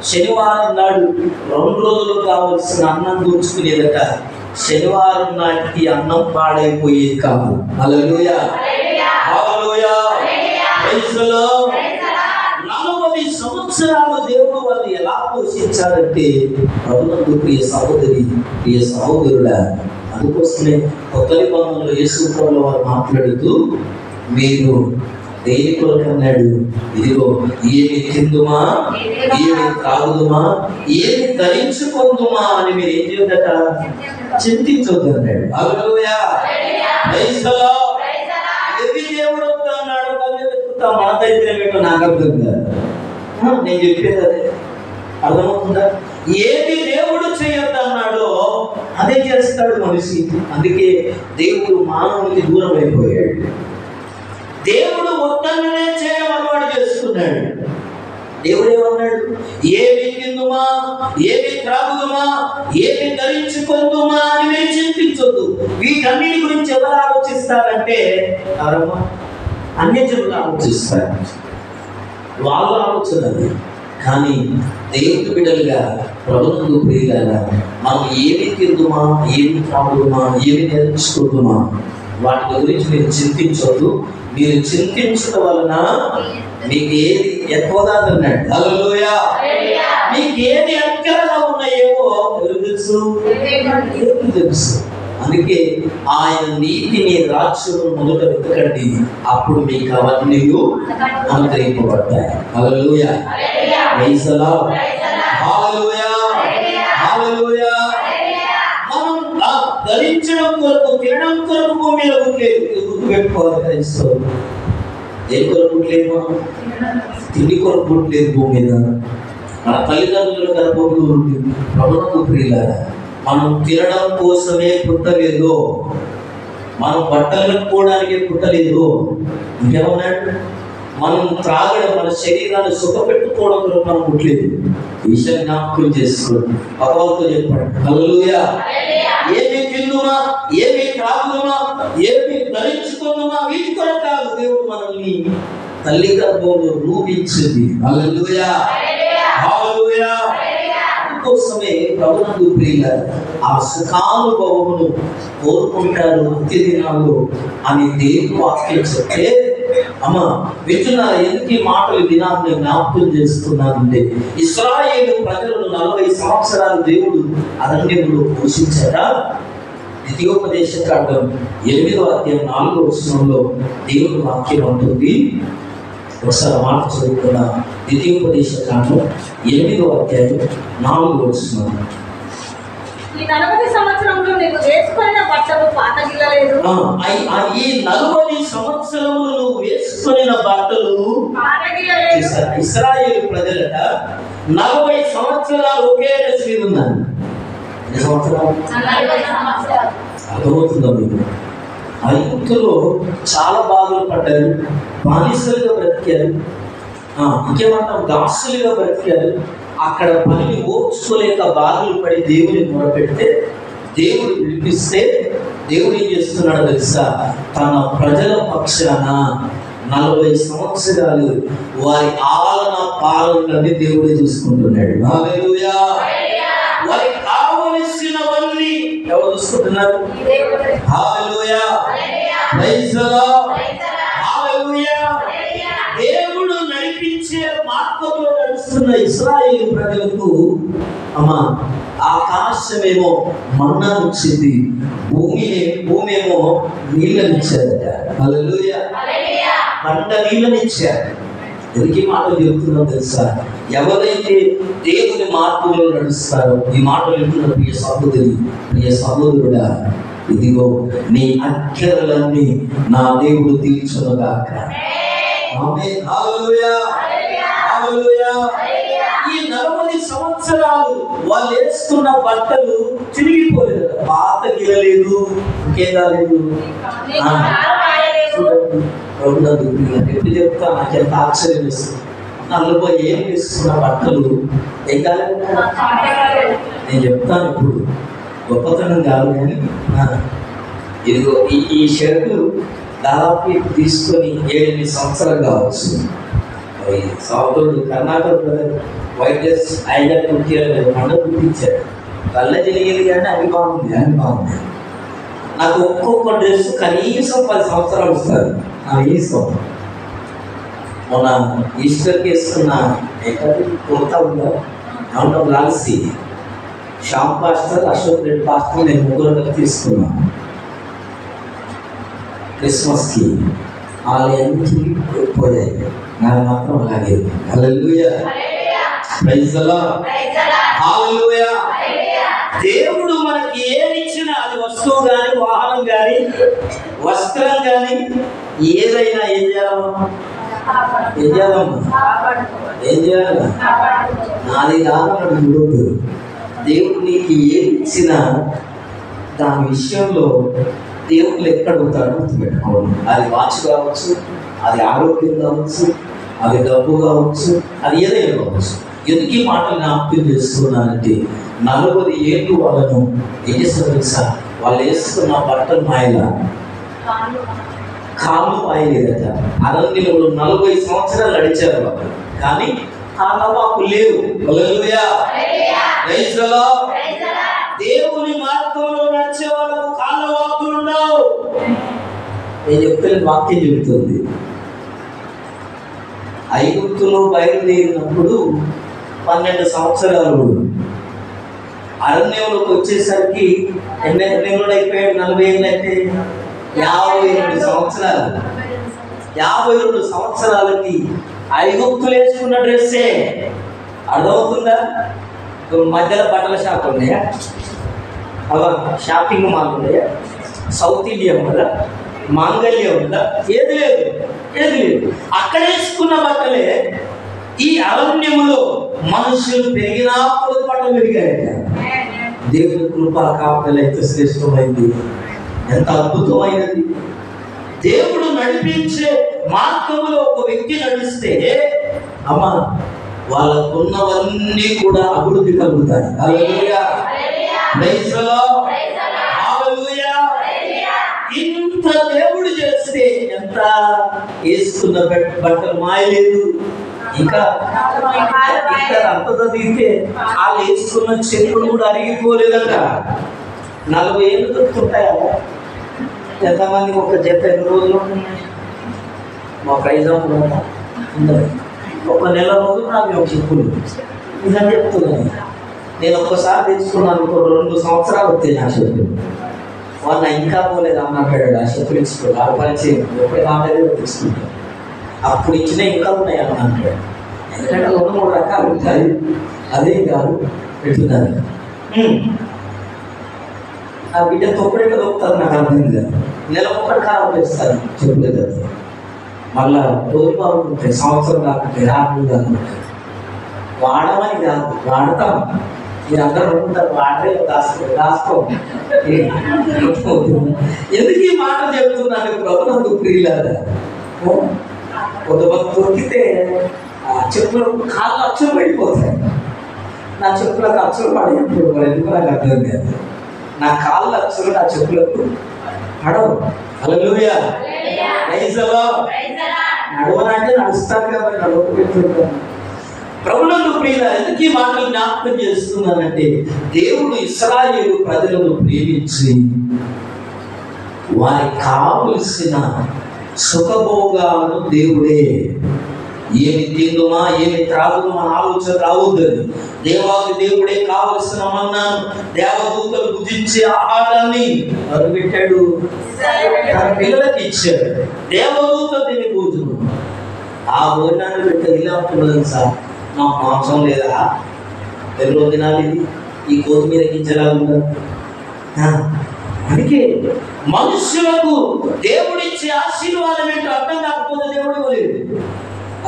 శనివారం నాడు 2 రోజులు కావలసిన అన్నం కూర్చుకునేదట. శనివారం నాటికి అన్నం పాడైపోయేది కాదు. Hallelujah! Hallelujah! Praise the Lord. 40 సంవత్సరాలు దేవుడు వాళ్ళు ఎలా పోషించారంటే ప్రభునందు ప్రియ సహోదరి, ప్రియ సహోదరుడా, అందుకోసమే కొత్త నిబంధనలో యేసు ప్రభువు వారు మాట్లాడుతూ మీరు దేని కొరకు అన్నాడు? ఇదిగో ఏమి తిందుమా, ఏమి త్రాగుదుమా, ఏమి ధరించుకుందుమా అని మీరు ఏం చేయదట? చింతించొద్దు అన్నాడు. హల్లెలూయా! Praise the Lord. ఏవి దేవుడు అన్నాడు? మన దరిద్రం ఏంటో నాకు అర్థం కాదు. నేను చెప్పేది అదే, అర్థమవుతుందా? ఏది దేవుడు చేయొద్దు అన్నాడో అదే చేస్తాడు మనిషి. అందుకే దేవుడు మానవునికి దూరం అయిపోయాడు. దేవుడు మొత్తాన్నే చేయమన్నవాడు చేసుకున్నాడు. దేవుడు ఏమన్నాడు? ఏమి తిందుమా, ఏమి త్రాగుదుమా, ఏమి ధరించుకుందుమా అని మీరు చింతించొద్దు. వీటన్నిటి గురించి ఎవరు ఆలోచిస్తారంటే ఎవరమ్మా? అన్యజనులు ఆలోచిస్తారు. వాళ్ళ ఆలోచన అది. కానీ దేవుని బిడ్డలుగా, ప్రభునందు ప్రియులారా, మనం ఏమి తిందుమా, ఏమి త్రాగుదుమా, ఏమి ధరించుకుందుమా వాటి గురించి మీరు చింతించొద్దు. మీరు చింతించడం వలన మీకు ఏది ఎక్కువగా అన్నాడు. హల్లెలూయా! మీకు ఏది ఎక్కడగా ఉన్నాయేమో తెలుసు. అందుకే ఆయన నీతిని, రాజ్యము మొదట వెతకండి, అప్పుడు మీకు అవన్నీ అనుగ్రహింపబడతాయి. Hallelujah! Praise the Lord. Hallelujah! Hallelujah! మనం ధరించడం కొరకు, తినడం కొరకు భూమి మీద పుట్టలేదు. గుర్తుపెట్టుకోవాలి క్రైస్తవులు. దేని కొరకు పుట్టలేదు? మనం తిండి కొరకు పుట్టలేదు భూమి మీద. మన తల్లిదండ్రుల గర్భంలో ఉంది. ప్రభునందు ప్రియులారా, మనం తినడం కోసమే పుట్టలేదు, మనం బట్టలు కట్టుకోవడానికే పుట్టలేదు. ఇంకేమన్నాడు? మనం త్రాగడం, మన శరీరాన్ని సుఖపెట్టుకోవడం కొరకు మనం పుట్టలేదు. ఈ విషయాన్ని జ్ఞాపకం చేసుకోండి. భగవంతుడు చెప్పాడు. హల్లెలూయా! ఏమి తిందుమా, ఏమి త్రాగుదుమా, ఏమి ధరించుకుందుమా వీటి కొరకు కాదు దేవుడు మనల్ని తల్లి గర్భంలో రూపించింది. హల్లెలూయా! హల్లెలూయా! కోసమే ప్రభునందు ప్రియులారా, ఆ సుఖానుభవమును కోరుకుంటారు అంత్య దినాలు అని దేవుని వాక్యం చెప్తే, అమ్మ వింటున్నారా? ఎందుకు ఈ మాటలు దినాన్ని జ్ఞాపకం చేస్తున్నానంటే, ఇశ్రాయేలు ప్రజలను 40 సంవత్సరాలు దేవుడు అరణ్యంలో పోషించాట. ద్వితీయోపదేశ కాండం 8వ అధ్యాయం 4వ వచనంలో దేవుని వాక్యం ఉంటుంది. ఒకసారి మాట చదువుకున్నా. ద్వితీయోపదేశకాండం 8వ అధ్యాయం 4వ వచనం. ఈ 40 సంవత్సరంలో నీవు వేసుకున్న బట్టలు పాతగిల్లలేదు. ఈ 40 సంవత్సరములు నువ్వు వేసుకున్న బట్టలు పాతగిల్లలేదు. ఇశ్రాయేలు ప్రజలట 40 సంవత్సరాలు ఒకే డ్రెస్ మీద ఉన్నారు. ఎన్ని సంవత్సరాలు? 40 సంవత్సరాలు. అర్థమవుతుందా మీకు? ఐగుప్తులో చాలా బాధలు పడ్డారు, బానిసలుగా బ్రతికారు, ఇంకేమంటాం దాసులుగా బ్రతికారు. అక్కడ పనిని ఓర్చుకోలేక బాధలు పడి దేవుని మొరపెడితే దేవుడు విడిపిస్తే దేవుడు ఏం చేస్తున్నాడు తెలుసా? తన ప్రజల పక్షాన 40 సంవత్సరాలు వారి పాలనని దేవుడే చూసుకుంటున్నాడు. హల్లెలూయా. వారికి కావలసినవన్నీ ఎవరు చూసుకుంటున్నారు? Hallelujah. Praise the Lord. Hallelujah. దేవుడు నడిపించే మార్గంలో నడుస్తున్న ఇశ్రాయేలు ప్రజలకు ఆకాశమేమో మన్నానిచ్చింది, భూమేమో నీళ్ళనిచ్చారట. హల్లెలూయా. పంట నీళ్ళనిచ్చారు. ఎందుకు ఈ మాటలు చెబుతున్నాం తెలుసా? ఎవరైతే దేవుని మార్గంలో నడుస్తారో, ఈ మాటలు వింటున్న ప్రియ సహోదరి, ప్రియ సహోదరుడా, ఇదిగో నీ అక్కరలన్నీ నా దేవుడు తీర్చునుగాక. ఆమేన్. హల్లెలూయా. హల్లెలూయా. ఈ 40 సంవత్సరాలు వాళ్ళు వేసుకున్న బట్టలు చిరిగిపోలేదు, పాత గిరలేదు, ఇంకేదా లేదు. ఎప్పుడు చెప్తా నాకు ఎంత ఆశ్చర్యం వేస్తుంది. 40 ఏళ్ళు వేసుకున్న బట్టలు ఏం కాలేదు. నేను చెప్తాను ఇప్పుడు, గొప్పతనం కాదు కానీ ఇదిగో ఈ షర్టు దాదాపు తీసుకొని 7-8 సంవత్సరాలు కావచ్చు. సౌతుడు కర్ణాటక బ్రదర్ వైట్ డ్రెస్ 5 కుట్టియాలి పండుగ కుట్టించాడు. కళ్ళ జరిగింది కానీ అవి బాగుంది. నాకు ఒక్కొక్క డ్రెస్ కనీసం 10 సంవత్సరాలు వస్తుంది. కనీసం మొన్న ఈస్టర్కి వేసుకున్న కుర్తా ఉందా ఏమంటాం లాల్సి, శ్యామ్ పాస్టర్, అశోక్ రెడ్డి పాస్టర్, నేను 3 తీసుకున్నాను క్రిస్మస్కి. వాళ్ళన్నీ పోయాయి, నాకు మాత్రం అలాగే. Hallelujah. Praise the Lord. Hallelujah. దేవుడు మనకి ఏమిచ్చినా, అది వస్తువు కానీ, వాహనం కానీ, వస్త్రం కానీ, ఏదైనా ఏం చేయాలమ్మా? ఏం చేయాలి? నాది కాదన్నాడు చూడొద్దు. దేవుడు నీకు ఏమి ఇచ్చినా దాని విషయంలో దేవుడు ఎక్కడ అడుగుతాడో గుర్తుపెట్టుకోవాలి. అది వాచ్ కావచ్చు, అది ఆరోగ్యం కావచ్చు, అది డబ్బు కావచ్చు, అది ఏదైనా కావచ్చు. ఎందుకు ఈ మాటలు జ్ఞాపకం చేస్తున్నానంటే 40 ఏళ్ళు వాళ్ళను ఏం చేస్తారు తెలుసా? వాళ్ళు వేసుకున్న బట్టలు మాయలా, కాళ్ళు మాయలేదట. అరణ్యంలో 40 సంవత్సరాలు నడిచారు వాళ్ళు, కానీ కాళ్ళవాపు లేవు. హల్లెలూయా. Praise the Lord. దేవుని మార్గంలో నడిచే వాళ్ళకు కాళ్ళవాపులు ఉండవు. నేను చెప్తే వాక్యం చెబుతుంది. ఐగుప్తులో బయలుదేరినప్పుడు 12 సంవత్సరాలు, అరణ్యంలోకి వచ్చేసరికి ఎన్ని అయిపోయాడు? 40 ఏళ్ళు అయితే 52 సంవత్సరాలు. 52 సంవత్సరాలకి ఐగుప్తులు వేసుకున్న డ్రెస్సే. అర్థమవుతుందా? మధ్యలో బట్టల షాప్ ఉన్నాయా? షాపింగ్ మాల్ ఉన్నాయా? సౌత్ ఇండియా ఉందా? మాంగళ్యం ఉందా? ఏది లేదు. అక్కడ వేసుకున్న బట్టలే ఈ అరణ్యములో మనుషులు పెరిగినా కొద్ది బట్టలు పెరిగాయట. దేవుని కృప కాపుదల ఎంత శ్రేష్టమైంది, ఎంత అద్భుతమైనది. దేవుడు నడిపించే మార్గంలో ఒక వ్యక్తి నడిస్తే వాళ్ళకున్నవన్నీ కూడా అభివృద్ధి కలుగుతాయి. Hallelujah. Praise the Lord. Hallelujah. ఇంత దేవుడు చేస్తే ఎంత వేసుకున్న బట్టలు మాయలేదు. ఇంకా అంత చదివితే వాళ్ళు వేసుకున్న చెప్పులు కూడా అరిగిపోలేదట. 40 ఏళ్ళు దొరుకుతుంటాయా? ఎంతమందికి ఒక జత ఎన్ని రోజులు మా ప్రైజ్ ఒక నెల రోజులు నాకు ఒక చెప్పులు నిజం చెప్తున్నాను. నేను ఒక్కసారి తెచ్చుకున్నాను, 2 సంవత్సరాలు వస్తాయి నా చెప్పులు. వాళ్ళ ఇంకా పోలేదు అన్నట్టాడు. ఆ చెప్పులు ఇచ్చుకోవాలి, ఆ పరిచయం ఎప్పుడు కాలేదు తీసుకుంటాను. అప్పుడు ఇచ్చిన ఇంకా ఉన్నాయి అన్న అంటాడు. ఎందుకంటే 2-3 రకాలు ఉంటాయి. అదేం కాదు పెట్టున్నారు. ఆ బిడ్డ తొక్కడెట్లా దొక్కుతారు నాకు అర్థం కాదు. నెలకొకటి ఖరాబ్ చేస్తారు చెప్పలేదు. అది మళ్ళా రోజు బాగుంటాయి, సంవత్సరం కాకుంటాయి, 6 నెలలు కాకుంటాయి. వాడమని కాదు, వాడతాం. మీరు అందరూ ఉంటారు, వాడే రాసుకో. ఎందుకు ఈ మాట చెప్తున్నాను? ప్రభునందు ప్రియులారా, కొంతమంది దొరికితే చెప్పులకు కాళ్ళు అచ్చులు పడిపోతాయి. నా చెప్పులకు అచ్చులు పడేప్పుడు ఎందుకు నాకు అర్థం కాదు. నా కాళ్ళ అచ్చులు నా చెప్పులకు పడవు. హల్లెలూయా, ప్రైజ్ ది లార్డ్. నడవనంటే నడుస్తాను కాబట్టి నడవకపోతున్నాను. ప్రభునందు ప్రియులారా, ఎందుకు ఈ మాటలు జ్ఞాపకం చేస్తున్నానంటే, దేవుడు ఇశ్రాయేలు ప్రజలను ప్రేమించి వారికి కావలసిన సుఖభోగాలను దేవుడే, ఏమి తిందుమా ఏమి త్రాగుమా అని ఆలోచన రావద్దని దేవుడే కావలసిన మన్నాను, దేవదూతలు భుజించే ఆహారాన్ని అరుపెట్టాడు, తన పిల్లలకి ఇచ్చాడు. దేవదూతలు తినే భోజనం, ఆ భోజనాన్ని పెట్టారు. ఇలా ఉంటున్నది సార్, మాకు మాంసం లేదా, ఎన్నో తినాలి, ఈ కొత్తిమీర గింజలా ఉండదు. అందుకే మనుషులకు దేవుడిచ్చే ఆశీర్వాదం ఏంటో అర్థం కాకపోతే దేవుడు ఇవ్వలేదు.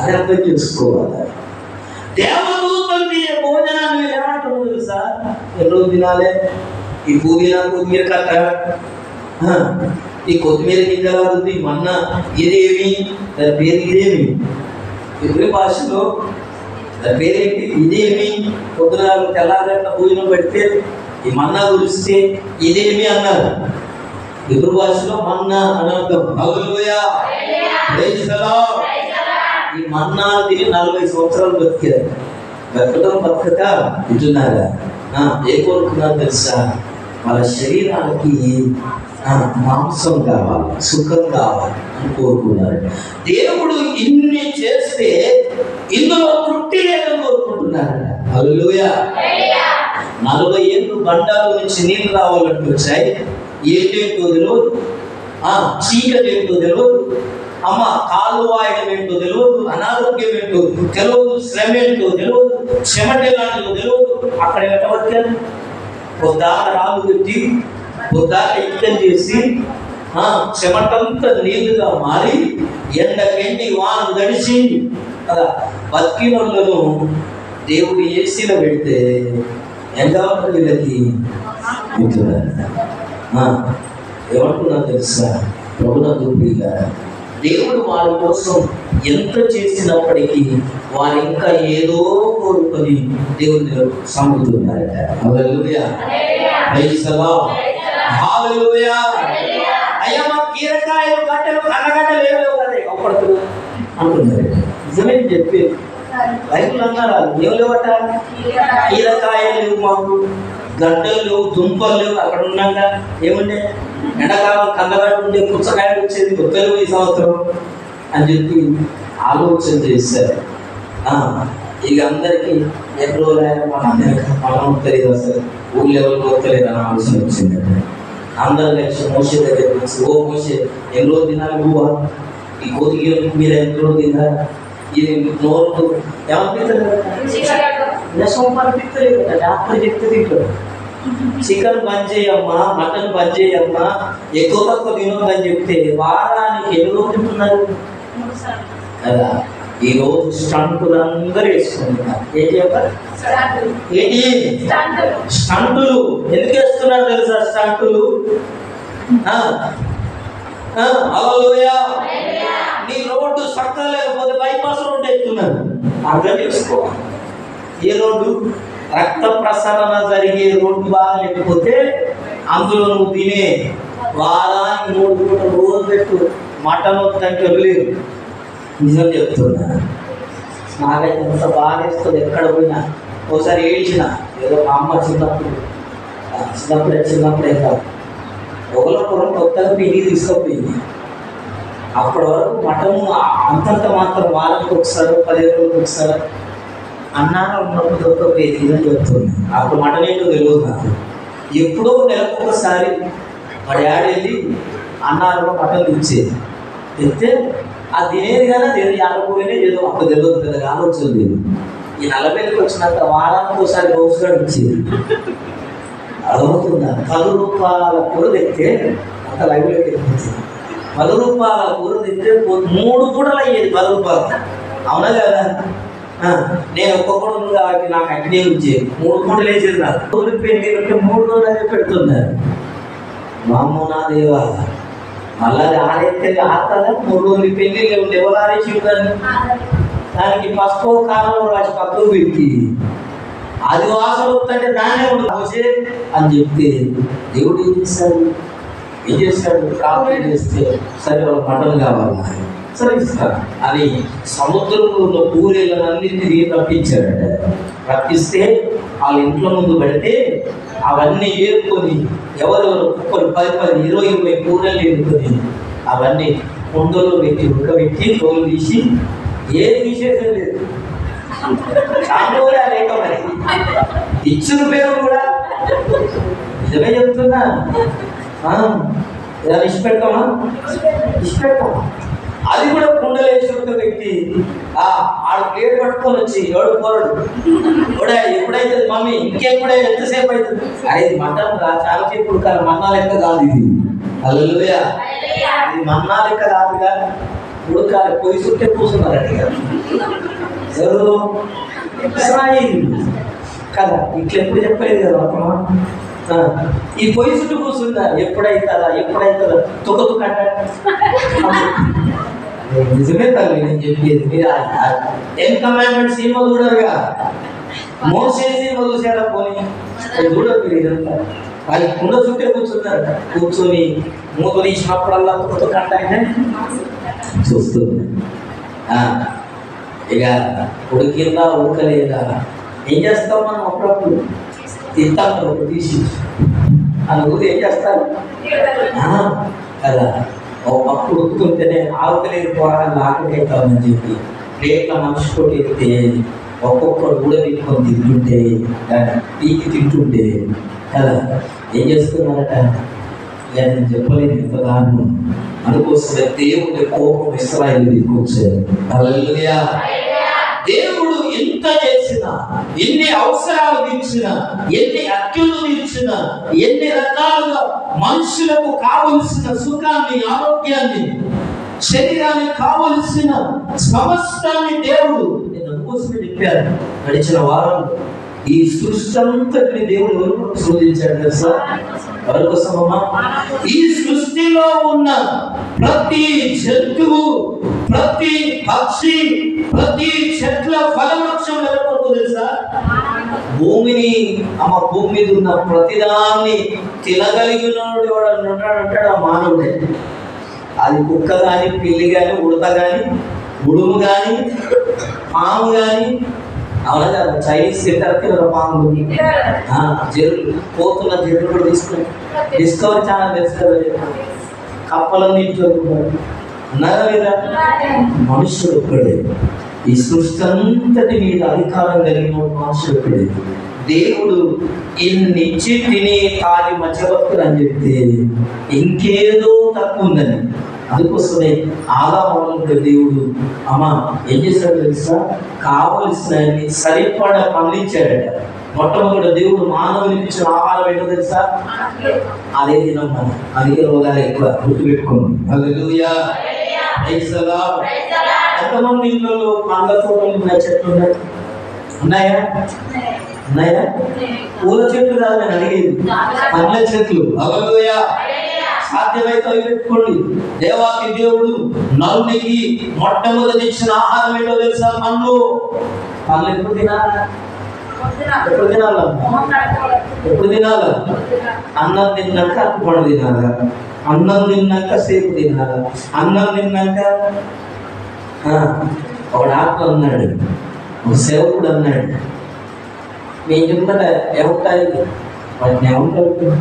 అది అర్థం చేసుకోవాలి. దేవదూతలు తినే భోజనాన్ని ఏమంటున్నావు తెలుసా? ఎన్నో తినాలే, ఈ కొత్తిమీర కట్ట, ఈ కొత్తిమీర గింజలా ఉంది, మన్నా ఇదేమి, దాని పేరు ఇదేమి, ఇతర భాషలో దాని పేరేంటి, ఇదేమి, పొద్దున తెల్లారట్ల భోజనం పెడితే ఈ మన్నా గురిస్తే ఇదేమి అన్నారు. ఇతర భాషలో మన్నా అని అర్థం. హల్లెలూయా, ప్రైజ్ ది లార్డ్. ఈ మన్నా తిని 40 సంవత్సరాలు బతికారు. బతకక వింటున్నారా? ఏ కోరుకున్నారు తెలుసా? వాళ్ళ శరీరానికి మాంసం కావాలి, సుఖం కావాలి అని కోరుకున్నారు. దేవుడు ఇన్ని చేస్తే ఇందులో తృప్తి లేదని కోరుకుంటున్నారట. హల్లెలూయా. 40 ఏళ్ళు బండాల నుంచి నీళ్ళు రావాలంటూ వచ్చాయి. ఏంటేంటో తెలియదు, చీకటి ఏంటో తెలియదు, అమ్మ కాళ్ళు వాయడం ఏంటో తెలియదు, అనారోగ్యం ఏంటో తెలియదు, శ్రమ ఏంటో తెలియదు, చెమటెలాంటిదో తెలియదు. అక్కడ ఎట్టవచ్చారు, పొద్దాక రాళ్ళు పెట్టి పొద్దాక యుద్ధం చేసి చెమటంతా నీళ్లుగా మారి ఎండకెండి వాన గడిచి కదా బతికినోళ్ళను దేవుడు ఏసీలో పెడితే ఎంత ఉంటుంది వీళ్ళకి ఏమంటున్నా తెలుసా? ప్రభునందు ప్రియులారా, దేవుడు వారి కోసం ఎంత చేసినప్పటికీ వారు ఇంకా ఏదో కోరుకొని దేవుని సాగుతున్నారట. హల్లెలూయా, ప్రైజ్ ది లార్డ్. హల్లెలూయా. అయ్యా మా కీరకాయలు గడ్డలు కన్నగడ్డలు ఏమో కదా అప్పటికి అంటున్నారు. నిజమేం చెప్పి రైతులు అన్నారా? ఏం లేవట, కీరకాయలు లేవు, మాకు గడ్డలు లేవు, దుంపలు లేవు. అక్కడ ఉన్నాక ఏముండే, ఎండాకాలం కందగడ్డ ఉండే, పుచ్చకాయలు వచ్చేది, ఒక్కరు ఈ సంవత్సరం అని చెప్పి ఆలోచన చేశారు. ఇక అందరికీ ఎన్ని రోజులైనా మనం తెలియదు, అసలు ఊళ్ళో ఎవరికి వస్తలేదు అని ఆలోచన వచ్చింది. అందరూ కలిసి మోసే దగ్గర వచ్చి, ఓ మోసే ఎన్ని రోజులు తినాలి నువ్వు, ఈ కోతికి మీరు ఎన్ని రోజులు తినాలి, ఇది నోరు ఏమనిపిస్తుంది, సోమవారం పిత్తలేదు కదా, డాక్టర్ చెప్తే తింటారు. చికెన్ బంద్ చేయమ్మా, మటన్ బంద్ చేయమ్మా, ఎక్కువ తక్కువ తినొద్దని చెప్తే వారానికి ఎన్ని రోజులు తింటున్నారు కదా. ఈ రోజు స్టంటులు అందరూ వేసుకుంటున్నారు. ఏంటి స్టంటులు ఎందుకు వేస్తున్నారు తెలుసా? స్టంటులు హల్లెలూయా. నీ రోడ్డు చక్కగా లేకపోతే బైపాస్ రోడ్డు ఎక్కుతున్నారు. అర్థం చేసుకోవాలి. ఏ రోడ్డు? రక్త ప్రసరణ జరిగే రోడ్డు బాగా లేకపోతే అందులో నువ్వు తినే వారానికి 3 పూటలు రోజు పెట్టు మటన్ వద్దంటే వదిలేదు. నిజం చెప్తున్నా, నాకైతే ఎంత బాగా ఇస్తుంది. ఎక్కడ పోయినా ఒకసారి ఏడ్చిన, ఏదో మా అమ్మ చిన్నప్పుడే కాదు, ఒకరికొకరు కొత్తగా పిండి తీసుకుపోయింది. అప్పటి వరకు మటన్ అంతంత మాత్రం వారానికి ఒకసారి 15 రోజులకు ఒకసారి అన్నాక ఉన్నప్పుడు దొరకపోయేది అని చెప్తుంది. అప్పుడు మటన్ ఏంటో తెలియదు నాకు. ఎప్పుడో నెలకు ఒకసారి మా డాడీ వెళ్ళి అన్నారంలో మటన్ తెచ్చేది. తెస్తే అది తినేది కానీ అది ఆడపోయినా ఏదో అప్పుడు తెలియదు, పెద్దగా ఆలోచన లేదు. ఈ 40కి వచ్చినాక వారానికి ఒకసారి రోజుగా వచ్చేది. అర్థమవుతుందా? 10 రూపాయల కూర తెస్తే అంత లైవ్లోకి ఎక్కించింది. 10 రూపాయల కూర తెస్తే 3 పూటలు అయ్యేది 10 రూపాయలు. అవునా కదా? నేను ఒక్కొక్కడు ఉంది కాబట్టి నాకు అగ్ని వచ్చేది 3 పూటలు వేసేది. నాకు పెళ్లి 3 రోజులు పెడుతున్నారు. మామూ నా దేవా, మళ్ళీ ఆడైతే ఆడతారా? 3 రోజులు పెళ్లి ఉంటే ఎవరు ఆడేసి ఉంటారు? దానికి పసుపు కాలంలో రాసి పక్కకు పెట్టి అది వాసన వస్తుంటే దానే ఉండదు అని చెప్తే దేవుడు ఏం చేస్తాడు? ప్రార్థన చేస్తే సరే వాళ్ళ మటన్ కావాలి, సరే ఇస్తాడు అని సముద్రంలో ఉన్న పూరేళ్ళన్నీ తిరిగి రప్పించాడట. రప్పిస్తే వాళ్ళ ఇంట్లో ముందు పెడితే అవన్నీ ఏరుకొని ఎవరెవరు 10, 20 పూరెలు ఏరుకొని అవన్నీ కుండలో పెట్టి ఉడకబెట్టి తోలు తీసి ఏది తీసేసేది లేదు. చాలా లేక మరి ఇచ్చిన పేరు కూడా నిజమే చెప్తున్నా. ఇలా ఇష్టపెడతామా? ఇష్టపెడతామా? అది కూడా కుండలు వేసి ఉడకబెట్టి ఆడు ప్లేట్ పట్టుకొని వచ్చి ఎవడు పోరడు ఎప్పుడైతే మమ్మీ ఇంకెప్పుడైతే ఎంతసేపు అవుతుంది? అది మటన్ చాలా సేపు ఉడకాలి, మన్నా లెక్క కాదు ఇది. హల్లెలూయా. ఇది మన్నా లెక్క కాదుగా, ఉడకాలి. పొయ్యి చుట్టే కూర్చున్నారండి ఎవరు? ఇశ్రాయేలు కదా. ఇట్లా ఎప్పుడు చెప్పలేదు కదా అప్పుడు. ఈ పొయ్యి చుట్టూ కూర్చున్నారు. ఎప్పుడైతుందా తుకతుకంట. నిజమే తల్లి నేను చెప్పేది. మీరు 10 కమాండ్మెంట్స్ సినిమా చూడరుగా, మోసే సినిమా చూసారా? పోనీ చూడరు మీరు. ఇదంతా అది కుండ చుట్టే కూర్చున్నారు. కూర్చొని మూత తీసినప్పుడల్లా తుకతుకంట అయితే చూస్తుంది. ఇక ఉడికిందా ఉడకలేదా ఏం చేస్తాం మనం? అప్పుడప్పుడు తింటాం ఒకటి తీసి అనుకుంటే ఏం చేస్తారు కదా. అప్పుడు ఉడుకుతుంటేనే ఆవుకలేదు పోరాలని ఆకలిస్తామని చెప్పి ప్లేట్ల మనిషి కొట్టి ఎత్తే ఒక్కొక్కరు కూడా తిట్టుకొని తింటుంటే పీకి తింటుంటే కదా ఏం చేస్తున్నారట? నేను చెప్పలేదు ఇంతగాను. అందుకోసమే దేవుడి కోపం ఇశ్రాయేలు తీసుకొచ్చారు. హల్లెలూయా. దేవుడు ఎంత చేసినా, ఎన్ని అవసరాలు తీర్చినా, ఎన్ని అత్యులు తీర్చినా, ఎన్ని రకాలుగా మనుషులకు కావలసిన సుఖాన్ని, ఆరోగ్యాన్ని, శరీరానికి కావలసిన సమస్తాన్ని దేవుడు నేను అందుకోసమే చెప్పారు గడిచిన వారం. ఈ సృష్టి అంతటిని దేవుడు సృజించాడు తెలుసా? ఎవరి కోసమమ్మా? ఈ సృష్టిలో ఉన్న ప్రతి జంతువు, ప్రతి పక్షి, ప్రతి చెట్ల ఫలవృక్షం ఎవరికొరకు తెలుసా? భూమిని భూమి మీద ఉన్న ప్రతిదాన్ని తినగలిగినోడు ఎవడు ఉంటాడంటాడు ఆ మానవుడే. అది కుక్క కానీ, పిల్లి కానీ, ఉడత కానీ, ఉడుము కానీ, పాము కానీ. అవునా కదా? చైనీస్ తింటారు పాము. పోతున్న జరులు కూడా తీసుకుని డిస్కవరీ ఛానల్ తెలుసు కదా, కప్పలన్నీ ఉన్నారా లేదా? మనుషుడు ఒక్కడే. ఈ సృష్టి అంతటి మీద అధికారం కలిగిన మనుషుడు ఒక్కడే. దేవుడు ఇన్నిచ్చి తిని తాగి మధ్యవర్తులు అని చెప్తే ఇంకేదో తక్కువ ఉందని. అందుకోసమే ఆదాముకు దేవుడు ఏం చేశాడు తెలుసా? కావలసిన సరిపడ పండించాడట. మొట్టమొదటి దేవుడు మానవునికి ఇచ్చిన ఆహారం ఏంటో తెలుసా? అదే తినం మనం. అందుకే రోగాలు ఎక్కువ, గుర్తుపెట్టుకోండి. హల్లెలూయా. ఎంతమంది ఇళ్ళలో పండ్ల తోటలు ఉన్నాయి, చెట్లు ఉన్నాయి? ఉన్నాయా? పూల చెట్లు కాదు నేను అడిగేది, పండ్ల చెట్లు. హల్లెలూయా. సాధ్యమైతే అవి పెట్టుకోండి. దేవాకి దేవుడు నరునికి మొట్టమొదటి ఇచ్చిన ఆహారం ఏంటో తెలుసా? పండ్లు. ఎప్పుడు తినాలా? ఎప్పుడు తినాలా? అన్నం తిన్నాక అప్పుడు తినాలా? అన్నం తిన్నాక సేపు తినాలా? అన్నం తిన్నాక ఒక డాక్టర్ అన్నాడు, ఒక సేవకుడు అన్నాడు, నేను చెప్తాడా ఏముంటాయి వాటిని ఏముంటారు?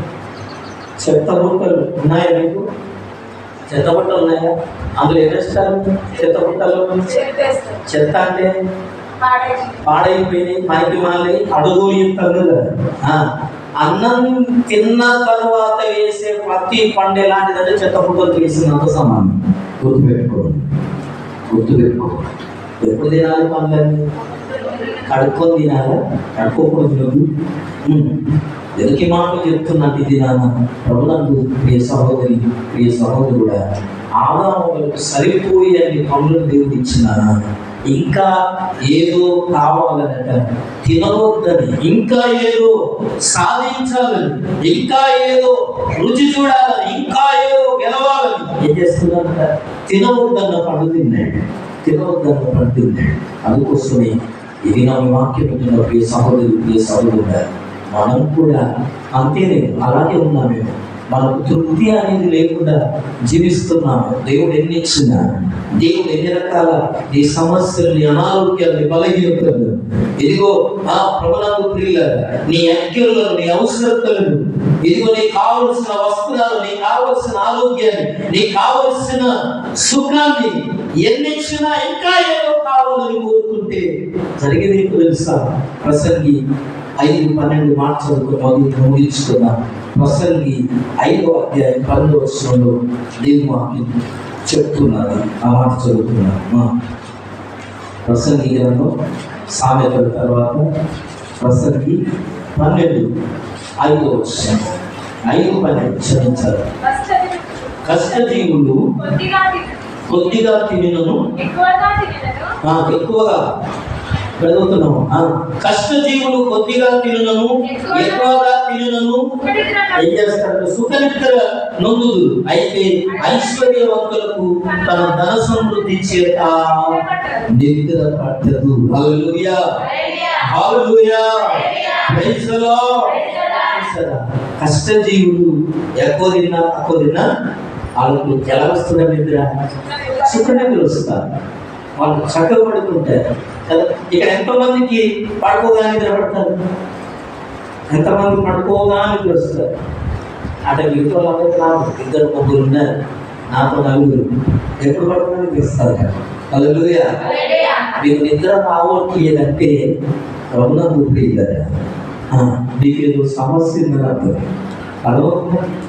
చెత్త బుట్టలు ఉన్నాయా మీకు? చెత్త బుట్టలు ఉన్నాయా? అందులో ఏం వేస్తారు? చెత్త బుట్టలు. చెత్త అంటే పాడైపోయినాయి, పనికి మాలి అడుగులు చెప్తారు కదా. అన్నం తిన్న తర్వాత వేసే ప్రతి పండు ఎలాంటిదంటే చెత్త బుట్టలు తీసినంత సమానం. గుర్తుపెట్టుకోండి. గుర్తుపెట్టుకో. ఎప్పుడు తినాలి పనులన్నీ? కడుక్కొని తినాలా? కడుక్కోకూడదు నువ్వు. ఎందుకు ఈ మాటలు చెప్తున్నట్టు ఇది నాన్న ప్రభునందు ప్రియ సహోదరి ప్రియ సహోదరుడా, ఆదాములకు సరిపోయే అన్ని పనులు దేవుడు ఇచ్చిన ఇంకా ఏదో కావాలనట, తినవద్దని, ఇంకా ఏదో సాధించాలని, ఇంకా ఏదో రుచి చూడాలని, ఇంకా ఏదో గెలవాలని ఏం చేస్తున్నాడంట? తినవద్దన్న పండు తిన్నాడు, తినవద్దన్న పండు తిన్నాడు. అందుకోసమే ఇది నా వాక్యం ఉంటున్న ప్రియ సహోదరు ప్రియ సహోదరుడా, మనం కూడా అంతేనే, అలాగే ఉన్నామేమో. మనకు తృప్తి అనేది లేకుండా జీవిస్తున్నాము. దేవుడు ఎన్ని ఇచ్చినా, దేవుడు ఎన్ని రకాల నీ సమస్యలు, అనారోగ్యాన్ని, బలహీనతలు, ఇదిగో ఆ ప్రభునందు ప్రియులారా, నీ అక్కర్లను, నీ అవసరతలను, ఇదిగో నీకు కావలసిన వస్త్రాలు, నీకు కావలసిన ఆరోగ్యాన్ని, నీకు కావలసిన సుఖాన్ని ఎన్ని ఇచ్చినా ఇంకా ఏదో కావాలని కోరుకుంటే జరిగేది ఏంటో తెలుసా? ప్రసంగి 5:12 మాట చదువుకుని ముగించుకున్నాం. ప్రసంగి 5వ అధ్యాయం 12వ వచనంలో దేవుని వాక్యం చెప్తున్నది. ఆ మాట చదువుతున్నాను. ప్రసంగి గ్రంథం సామెతల తర్వాత ప్రసంగి 12:5వ వచనం, 5:12 క్షమించాలి. కష్టజీవులు కొద్దిగా తినను, ఎక్కువగా చదువుతున్నాము. కష్టజీవులు కొద్దిగా తినను, ఎక్కువగా తినను ఏం చేస్తారు? సుఖనిద్ర నొందుదు. అయితే ఐశ్వర్యవంతులకు తన ధన సమృద్ధి చేత నిద్ర పట్టదు. హల్లెలూయా, హల్లెలూయా, ప్రైజ్ ది లార్డ్. కష్టజీవులు ఎక్కువ తిన్నా తక్కువ తిన్నా వాళ్ళకు ఎలా వస్తుందా నిద్ర? సుఖనిద్ర వస్తారు. వాళ్ళు చక్కగా పడుకుంటారు కదా. ఇక్కడ ఎంతమందికి పడుకోగానే నిద్ర పడతారు? ఎంతమంది పడుకోగానే నిద్ర వస్తారు? అంటే మిగతా వాళ్ళందరికీ నాకు 2-3 ఉన్నారు, నాతో 4. ఎప్పుడు పడుకోగానే తెస్తారు కదా. హల్లెలూయా. మీకు నిద్ర రావట్లేదంటే ప్రభునందు ప్రియులారా, మీకు ఏదో సమస్య ఉందని అర్థం.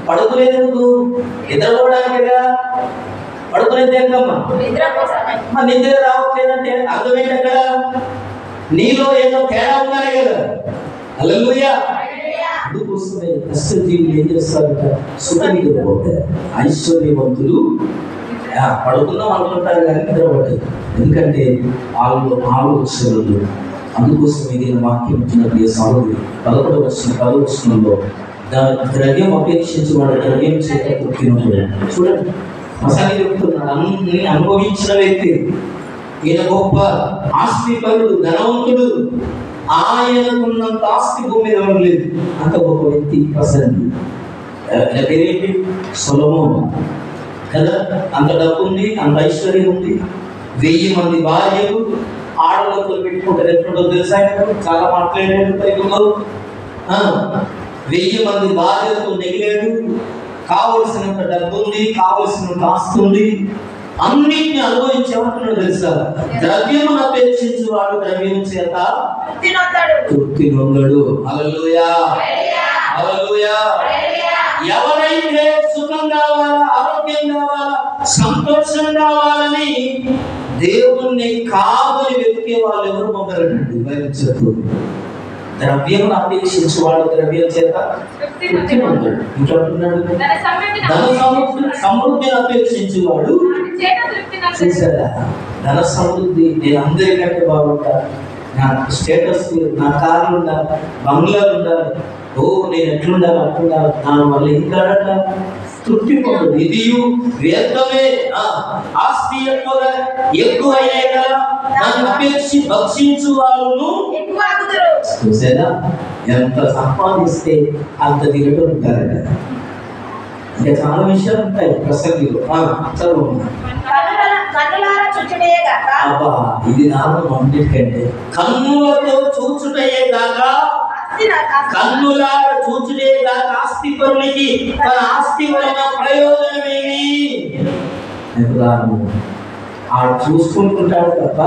పడుకోలేదు, నిద్రపోవడానికిగా. పడుకునేది ఏంటమ్మా? నిద్ర రావట్లేదంటే అర్థం ఏంటి? అక్కడ నీలో ఏదో తేడా ఉందనే కదా. హల్లెలూయా. అందుకోసమే కష్టజీవులు ఏం చేస్తారంట? సుఖనిద్ర పోతారు. ఐశ్వర్యవంతులు పడుకుందాం అనుకుంటారు కానీ నిద్రపడతారు. ఎందుకంటే వాళ్ళు ఆలోచనలు. అందుకోసం ఇది వాక్యం ఇచ్చిన సహోదరి 11వ వచనంలో ద్రవ్యం అపేక్షించి వాడు ద్రవ్యం చేత తొక్కినప్పుడు చూడండి. అసలు చెప్తున్నాడు, అన్ని అనుభవించిన వ్యక్తి, ఈయన గొప్ప ఆస్తిపరుడు, ధనవంతుడు, ఆయనకున్నంత ఆస్తి భూమి మీద లేదు. అంత గొప్ప వ్యక్తి ప్రసంగి. పేరేంటి? సొలొమోను కదా. అంత డబ్బు ఉంది, అంత ఐశ్వర్యం ఉంది, 1000 మంది భార్యలు, ఆడలతో పెట్టుకుంటారు. ఎప్పుడో తెలుసా? చాలా మాట్లాడాడు బైబిల్లో. 1000 మంది భార్యలతో నెగిలాడు. కావలసినంత డబ్బు ఉంది, కావలసినంత ఆస్తి ఉంది, అన్నిటిని అనుభవించేమంటున్నాడు తెలుసా? ద్రవ్యమును అపేక్షించి వాడు ద్రవ్యం చేత తృప్తి నొందడు. హల్లెలూయా, హల్లెలూయా. ఎవరైతే సుఖం కావాలా, ఆరోగ్యం కావాలా, సంతోషం కావాలని దేవుణ్ణి కాదని వెతికే వాళ్ళు ఎవరు పొందరండి? బైబిల్ చెప్తుంది. ద్రవ్యం అపేక్షించి వాడు ద్రవ్యం చేత తృప్తి పొందాడు. ఇంకంటున్నాడు, ధన సమృద్ధిని అపేక్షించి వాడు. చూసారా? ధన సమృద్ధి, నేను అందరికంటే బాగుంటా, నా స్టేటస్, నా కార్లు ఉండాలి, బంగ్లాలు ఉండాలి, ఓ నేను ఎట్లుండాలి అట్లుండాలి, దాని వల్ల ఇంకా తృప్తి పొందదు. ఇది వ్యర్థమే. ఆస్తి ఎక్కువ అయ్యే కదా దాన్ని భక్షించు వాళ్ళను. చూసారా? ఎంత సంపాదిస్తే అంత తినటం ఉంటారట. ఇంకా చాలా విషయాలు ఉంటాయి ప్రసంగిలో. చదువు. అబ్బా, ఇది నాలుగు అన్నిటికంటే కన్నులతో చూచుటయే కాక, కన్నులారా చూచుటే కాక ఆస్తి పరునికి తన ఆస్తి వలన ప్రయోజనమేమి? ఆడు చూసుకుంటుంటాడు తప్ప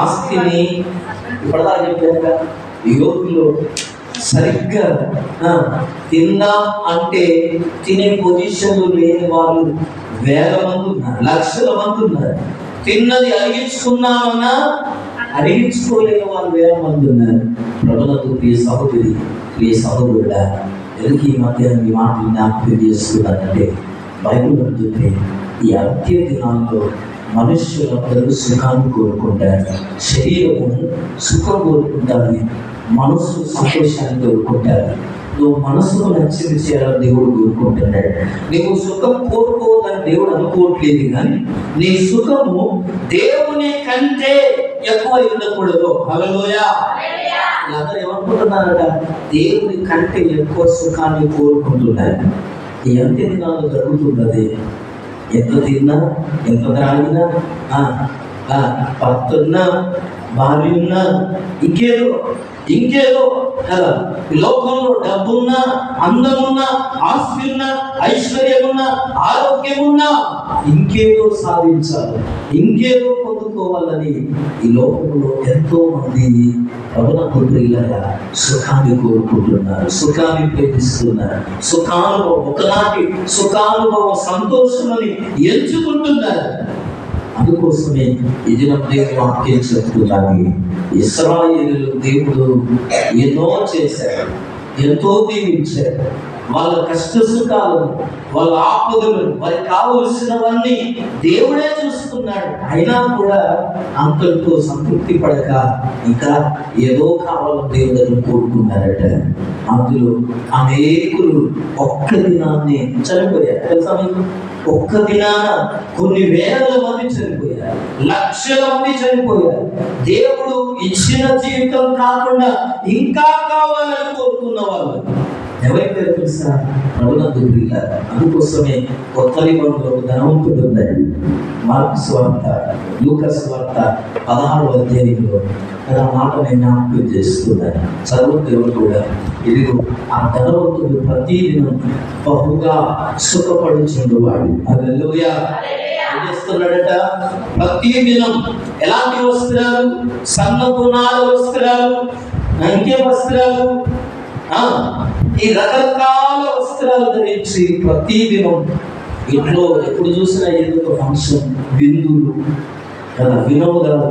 ఆస్తిని ఇప్పటిదా చెప్పాక యువకులు సరిగ్గా తిందాం అంటే తినే పొజిషన్లో లేని వాళ్ళు 1000 మంది ఉన్నారు, లక్షల మంది ఉన్నారు. తిన్నది అరిగించుకున్నామన్నా అరిగించుకోలేని వాళ్ళు వేల మంది ఉన్నారు. ప్రభువుకు ప్రియ సహోదరి, ప్రియ సహోదరుడా, ఎందుకు ఈ మధ్య ఈ మాటలు జ్ఞాపకం చేస్తున్నానంటే, బైబిల్ అంటుంది ఈ అంత్య దినాల్లో మనుష్యులందరూ సుఖాన్ని కోరుకుంటారు. శరీరము సుఖం కోరుకుంటారు, మనసు సంతోషాన్ని కోరుకుంటారు. నువ్వు మనసుకు నచ్చింది చేయాలని దేవుడు కోరుకుంటున్నాడు. నువ్వు సుఖం కోరుకోవద్దని దేవుడు అనుకోవట్లేదు, కానీ నీ సుఖము దేవుని కంటే ఎక్కువ ఉండకూడదు. హల్లెలూయా. అందరూ ఏమనుకుంటున్నారట? దేవుని కంటే ఎక్కువ సుఖాన్ని కోరుకుంటున్నారు. ఈ అంత్య దినాల్లో జరుగుతున్నది. ఎంత తిన్నా, ఎంత తాగినా, భర్త ఉన్నా, భార్య ఉన్నా, ఇంకేదో కదా. ఈ లోకంలో డబ్బున్నా, అందమున్నా, ఆస్తి ఉన్నా, ఐశ్వర్యం ఉన్నా, ఆరోగ్యం ఉన్నా, ఇంకేదో సాధించాలి, ఇంకేదో పొందుకోవాలని ఈ లోకంలో ఎంతో మంది ప్రభువుకు ప్రియులారా సుఖాన్ని కోరుకుంటున్నారు, సుఖాన్ని ప్రేమిస్తున్నారు, సుఖానుభవం, ఒకనాటి సుఖానుభవం, సంతోషమని ఎంచుకుంటున్నారు. అందుకోసమే ఈ దినం దేవుడు వాక్యం చెప్తున్నాను. ఇశ్రాయేలులు దేవుడు ఎన్నో చేశారు, ఎంతో దీవించారు. వాళ్ళ కష్ట సుఖాలను, వాళ్ళ ఆపదలను, వారికి కావలసినవన్నీ దేవుడే చూసుకున్నాడు. అయినా కూడా అంతటితో సంతృప్తి పడక ఇంకా ఏదో కావాలని దేవుడు దగ్గర కోరుకున్నారట. అందులో అనేకులు ఒక్క దినాన్ని చనిపోయారు. తెలుసా మీకు? ఒక్క దినాన కొన్ని వేల మంది చనిపోయారు, లక్షల మంది చనిపోయారు. దేవుడు ఇచ్చిన జీవితం కాకుండా ఇంకా కావాలని కోరుకున్న వాళ్ళు ఎవరైతే తెలుసా? ప్రభువుకు ప్రియులారా, అందుకోసమే కొత్త నిబంధనలో ధనవంతుడు ఉన్నాడు. మార్కు సువార్త, లూకా సువార్త 16వ అధ్యాయంలో ఆ మాట నేను జ్ఞాపకం చేస్తున్నాను. చదువుతూ కూడా ఇదిగో ఆ ధనవంతుడు ప్రతిదినం బహుగా సుఖపడుచుండేవాడు. హల్లెలూయా. ఏం చేస్తున్నాడట? ప్రతిదినం ఎలాంటి వస్త్రాలు? సన్నపు నార వస్త్రాలు, ఇంకే వస్త్రాలు, ఈ రకరకాల వస్త్రాలు ధరించి ప్రతిదినం ఇంట్లో ఎప్పుడు చూసినా ఏదో ఒక ఫంక్షన్, బిందులు కదా, వినోదాలు,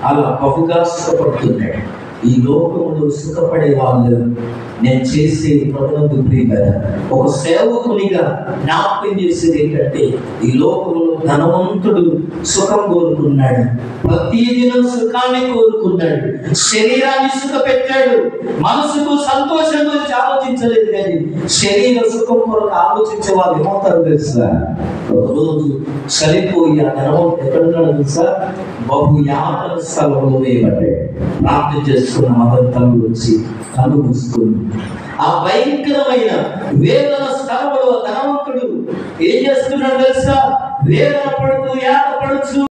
అలా బహుగా సుఖపడుతున్నాడు. ఈ లోకంలో సుఖపడే వాళ్ళు నేను చేసే ప్రభువుకు ప్రియులారా ఒక సేవకునిగా జ్ఞాపకం చేసేది ఏంటంటే, ఈ లోకంలో ధనవంతుడు సుఖం కోరుకున్నాడు, ప్రతిదినం సుఖాన్ని కోరుకున్నాడు, శరీరాన్ని సుఖపెట్టాడు, మనసుకు సంతోషం గురించి ఆలోచించలేదు. కానీ శరీర సుఖం కొరకు ఆలోచించే వాళ్ళు ఏమవుతారు తెలుసా? రోజు చనిపోయి ఆ ధనవంతుడు ఎక్కడున్నాడు తెలుసా? బహుయాతన స్థలంలో వేయబడ్డాడు. ప్రార్థన చేసుకున్న మదంతం వచ్చి కళ్ళు మూసుకుని ఆ భయంకరమైన వేదన స్థలంలో ధనవంతుడు ఏం చేస్తున్నాడు తెలుసా? వేదన పడుతూ యాత పడుచు